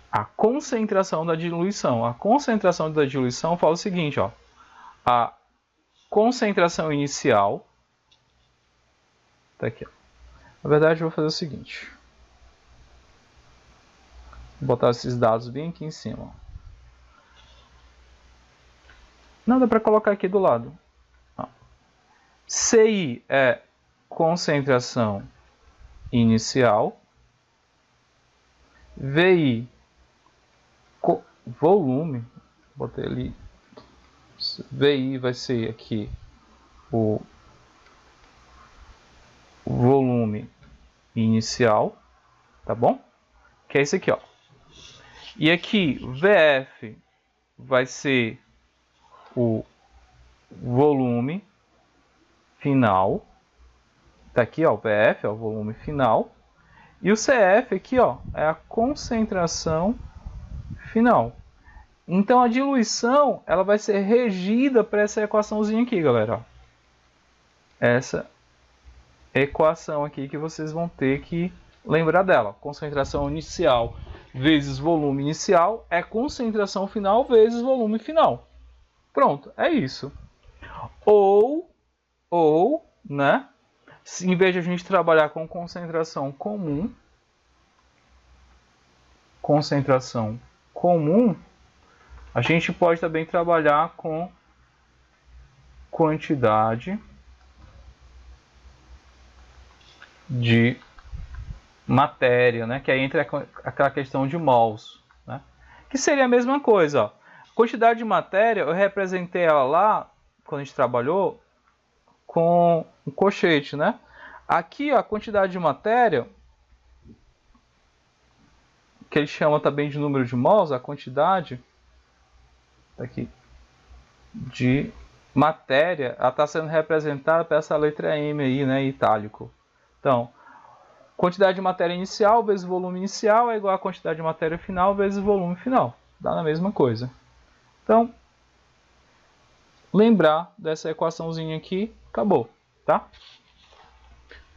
A concentração da diluição. A concentração da diluição fala o seguinte, ó. A concentração inicial tá aqui, ó. Na verdade, eu vou fazer o seguinte. Vou botar esses dados bem aqui em cima. Ó. Não, dá para colocar aqui do lado. Ó. CI é concentração inicial. VI, volume. Botei ali. VI vai ser aqui o volume inicial, tá bom? Que é esse aqui, ó. E aqui, VF vai ser o volume final. Tá aqui, ó, o VF é o volume final. E o CF aqui, ó, é a concentração final. Então a diluição, ela vai ser regida para essa equaçãozinha aqui, galera. Ó. Essa equação aqui que vocês vão ter que lembrar dela. Concentração inicial vezes volume inicial é concentração final vezes volume final. Pronto, é isso. Ou, né? Em vez de a gente trabalhar com concentração comum, a gente pode também trabalhar com quantidade de matéria, né? Que aí entra aquela questão de mols, né? Que seria a mesma coisa, ó. Quantidade de matéria, eu representei ela lá, quando a gente trabalhou, com um colchete, né? Aqui, ó, a quantidade de matéria, que ele chama também de número de mols, a quantidade aqui de matéria, ela está sendo representada por essa letra M aí, né, itálico. Então, quantidade de matéria inicial vezes volume inicial é igual a quantidade de matéria final vezes volume final. Dá na mesma coisa. Então, lembrar dessa equaçãozinha aqui, acabou, tá?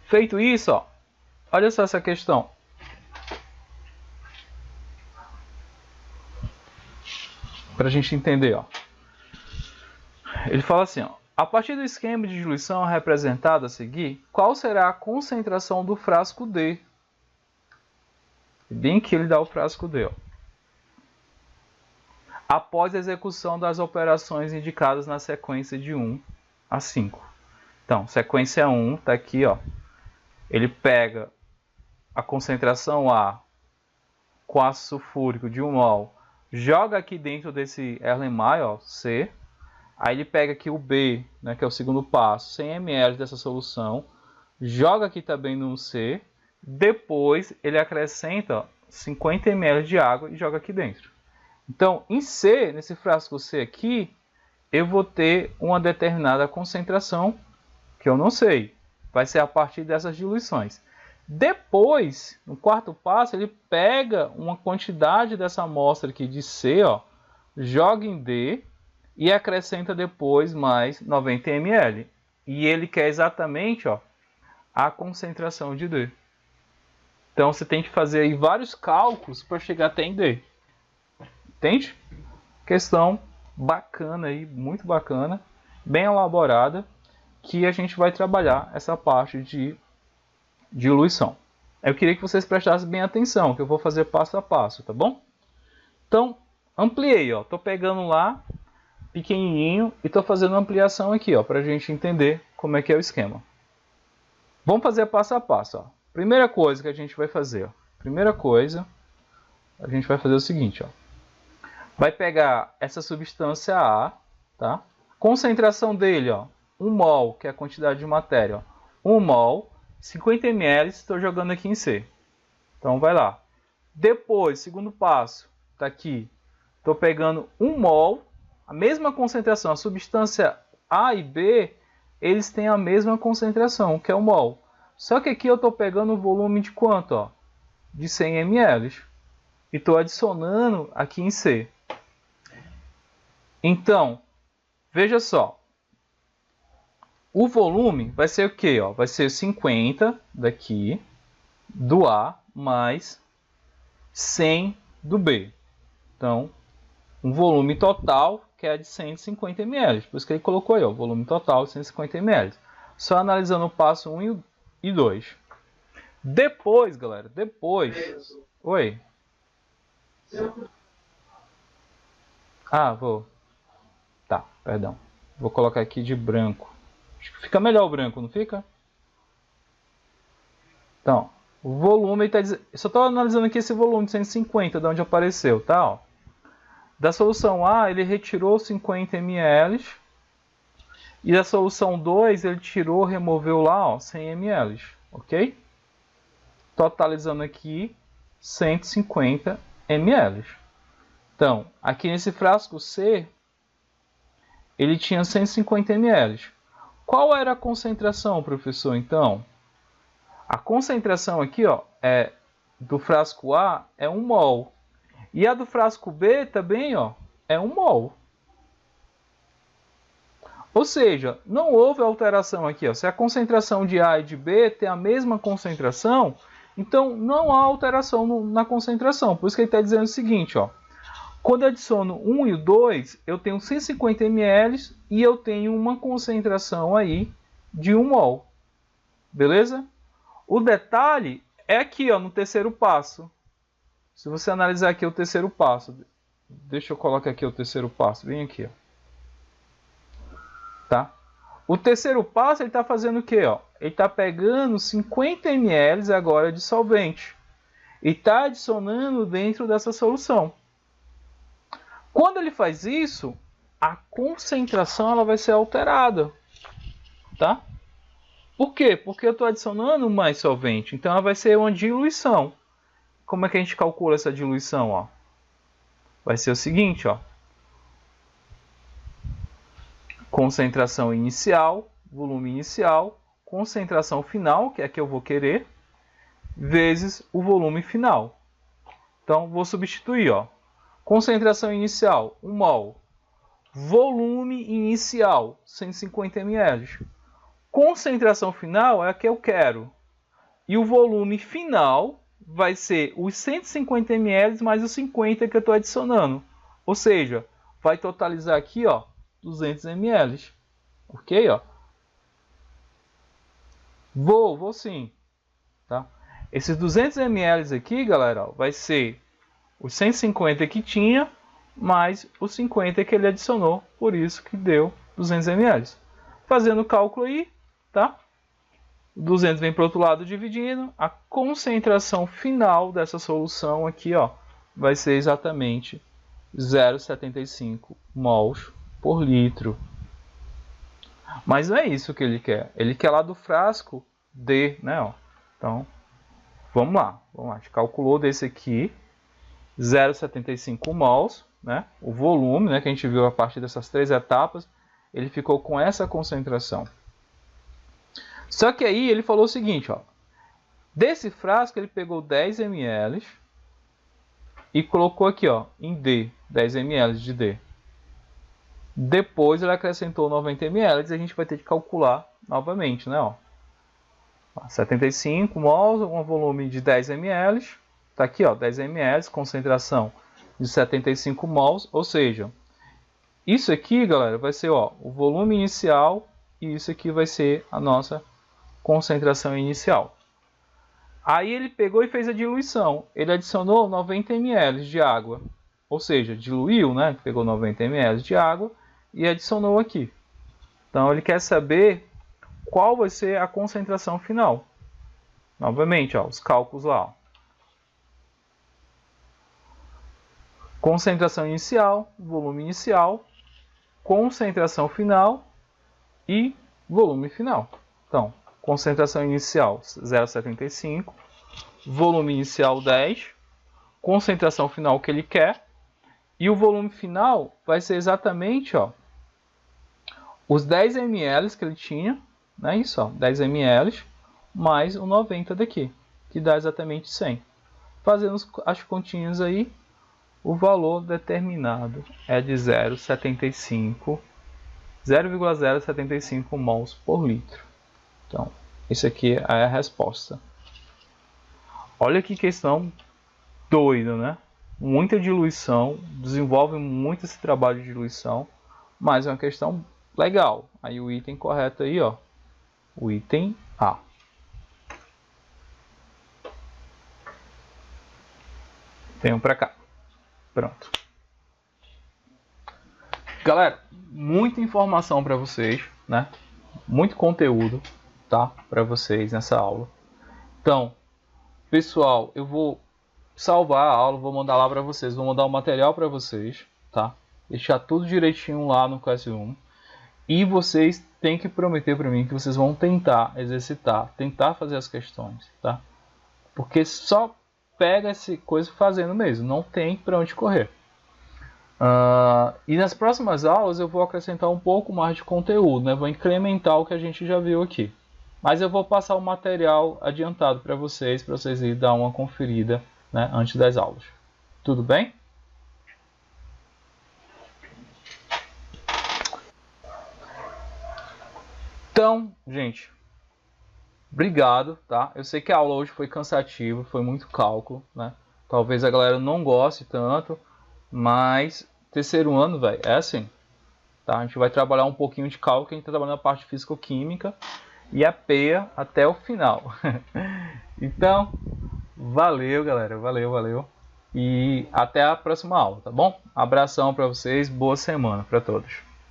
Feito isso, ó, Olha só essa questão. Para a gente entender, ó. Ele fala assim, ó. A partir do esquema de diluição representado a seguir, qual será a concentração do frasco D? Bem que ele dá o frasco D, ó. Após a execução das operações indicadas na sequência de 1 a 5. Então, sequência 1 está aqui, ó. Ele pega a concentração A com ácido sulfúrico de 1 mol, joga aqui dentro desse Erlenmeyer, ó, C. Aí ele pega aqui o B, né, que é o segundo passo, 100 ml dessa solução, joga aqui também no C. Depois ele acrescenta, ó, 50 ml de água e joga aqui dentro. Então, em C, nesse frasco C aqui, eu vou ter uma determinada concentração que eu não sei. Vai ser a partir dessas diluições. Depois, no quarto passo, ele pega uma quantidade dessa amostra aqui de C, ó, joga em D e acrescenta depois mais 90 ml. E ele quer exatamente, ó, a concentração de D. Então você tem que fazer aí vários cálculos para chegar até em D. Entende? Questão bacana aí, muito bacana, bem elaborada, que a gente vai trabalhar essa parte de diluição. Eu queria que vocês prestassem bem atenção, que eu vou fazer passo a passo, tá bom? Então, ampliei, ó, tô pegando lá pequenininho e tô fazendo ampliação aqui, ó, para a gente entender como é que é o esquema. Vamos fazer passo a passo, ó. Primeira coisa que a gente vai fazer, ó. Primeira coisa, a gente vai fazer o seguinte, ó. Vai pegar essa substância A, tá? Concentração dele, ó, 1 mol, que é a quantidade de matéria, ó. 1 mol, 50 ml, estou jogando aqui em C. Então vai lá. Depois, segundo passo, tá aqui. Estou pegando 1 mol, a mesma concentração, a substância A e B, eles têm a mesma concentração, que é 1 mol. Só que aqui eu estou pegando o volume de quanto, ó? De 100 ml. E estou adicionando aqui em C. Então, veja só. O volume vai ser o quê? Ó? Vai ser 50 daqui, do A, mais 100 do B. Então, um volume total que é de 150 ml. Por isso que ele colocou aí, ó, volume total de 150 ml. Só analisando o passo 1 e 2. Depois, galera, depois... Oi? Ah, vou... Tá, perdão. Vou colocar aqui de branco. Acho que fica melhor o branco, não fica? Então, o volume está dizendo... Só estou analisando aqui esse volume de 150, de onde apareceu, tá? Ó. Da solução A, ele retirou 50 ml. E da solução 2, ele tirou, removeu lá, ó, 100 ml. Ok? Totalizando aqui 150 ml. Então, aqui nesse frasco C, ele tinha 150 ml. Qual era a concentração, professor, então? A concentração aqui, ó, do frasco A é 1 mol. E a do frasco B também, ó, é 1 mol. Ou seja, não houve alteração aqui, ó. Se a concentração de A e de B tem a mesma concentração, então não há alteração na concentração. Por isso que ele está dizendo o seguinte, ó. Quando eu adiciono 1 e o 2, eu tenho 150 ml e eu tenho uma concentração aí de 1 mol. Beleza? O detalhe é aqui, ó, no terceiro passo. Se você analisar aqui o terceiro passo, deixa eu colocar aqui o terceiro passo, bem aqui, ó. Tá? O terceiro passo ele está fazendo o quê? Ó? Ele está pegando 50 ml agora de solvente e está adicionando dentro dessa solução. Quando ele faz isso, a concentração ela vai ser alterada. Tá? Por quê? Porque eu estou adicionando mais solvente. Então ela vai ser uma diluição. Como é que a gente calcula essa diluição? Ó? Vai ser o seguinte, ó. Concentração inicial, volume inicial, concentração final, que é a que eu vou querer, vezes o volume final. Então, vou substituir, ó. Concentração inicial, 1 mol. Volume inicial, 150 ml. Concentração final é a que eu quero. E o volume final vai ser os 150 ml mais os 50 que eu estou adicionando. Ou seja, vai totalizar aqui, ó, 200 ml. Ok, ó. Vou sim. Tá? Esses 200 ml aqui, galera, ó, vai ser os 150 que tinha, mais os 50 que ele adicionou. Por isso que deu 200 ml. Fazendo o cálculo aí, tá? 200 vem para o outro lado dividindo. A concentração final dessa solução aqui, ó, vai ser exatamente 0,75 mols por litro. Mas não é isso que ele quer. Ele quer lá do frasco D, né? Ó. Então, vamos lá. A gente calculou desse aqui 0,75 mols, né? O volume, né, que a gente viu a partir dessas 3 etapas, ele ficou com essa concentração. Só que aí ele falou o seguinte, ó. Desse frasco ele pegou 10 ml e colocou aqui, ó, em D, 10 ml de D. Depois ele acrescentou 90 ml e a gente vai ter que calcular novamente, né, ó. 75 mols, um volume de 10 ml. Tá aqui, ó, 10 ml, concentração de 75 mols, ou seja, isso aqui, galera, vai ser, ó, o volume inicial e isso aqui vai ser a nossa concentração inicial. Aí ele pegou e fez a diluição. Ele adicionou 90 ml de água. Ou seja, diluiu, né? Pegou 90 ml de água e adicionou aqui. Então ele quer saber qual vai ser a concentração final. Novamente, ó, os cálculos lá. Ó. Concentração inicial, volume inicial, concentração final e volume final. Então, concentração inicial 0,75, volume inicial 10, concentração final que ele quer, e o volume final vai ser exatamente, ó, os 10 ml que ele tinha, né, isso, ó, 10 ml, mais o 90 daqui, que dá exatamente 100. Fazendo as continhas aí, o valor determinado é de 0,075 mols por litro. Então, isso aqui é a resposta. Olha que questão doida, né? Muita diluição, desenvolve muito esse trabalho de diluição, mas é uma questão legal. Aí o item correto aí, ó, o item A. Tem um para cá. Pronto. Galera, muita informação para vocês, né? Muito conteúdo, tá? Para vocês nessa aula. Então, pessoal, eu vou salvar a aula, vou mandar lá para vocês, vou mandar o material para vocês, tá? Deixar tudo direitinho lá no Classroom. E vocês têm que prometer para mim que vocês vão tentar exercitar, tentar fazer as questões, tá? Porque só pega essa coisa fazendo mesmo, não tem para onde correr. E nas próximas aulas eu vou acrescentar um pouco mais de conteúdo, né? Vou incrementar o que a gente já viu aqui. Mas eu vou passar o material adiantado para vocês irem dar uma conferida, né, antes das aulas. Tudo bem? Então, gente, obrigado, tá? Eu sei que a aula hoje foi cansativa, foi muito cálculo, né? Talvez a galera não goste tanto, mas terceiro ano, velho, é assim, tá? A gente vai trabalhar um pouquinho de cálculo, a gente tá trabalhando a parte físico-química e a PEA até o final. Então, valeu, galera, valeu. E até a próxima aula, tá bom? Abração para vocês, boa semana para todos.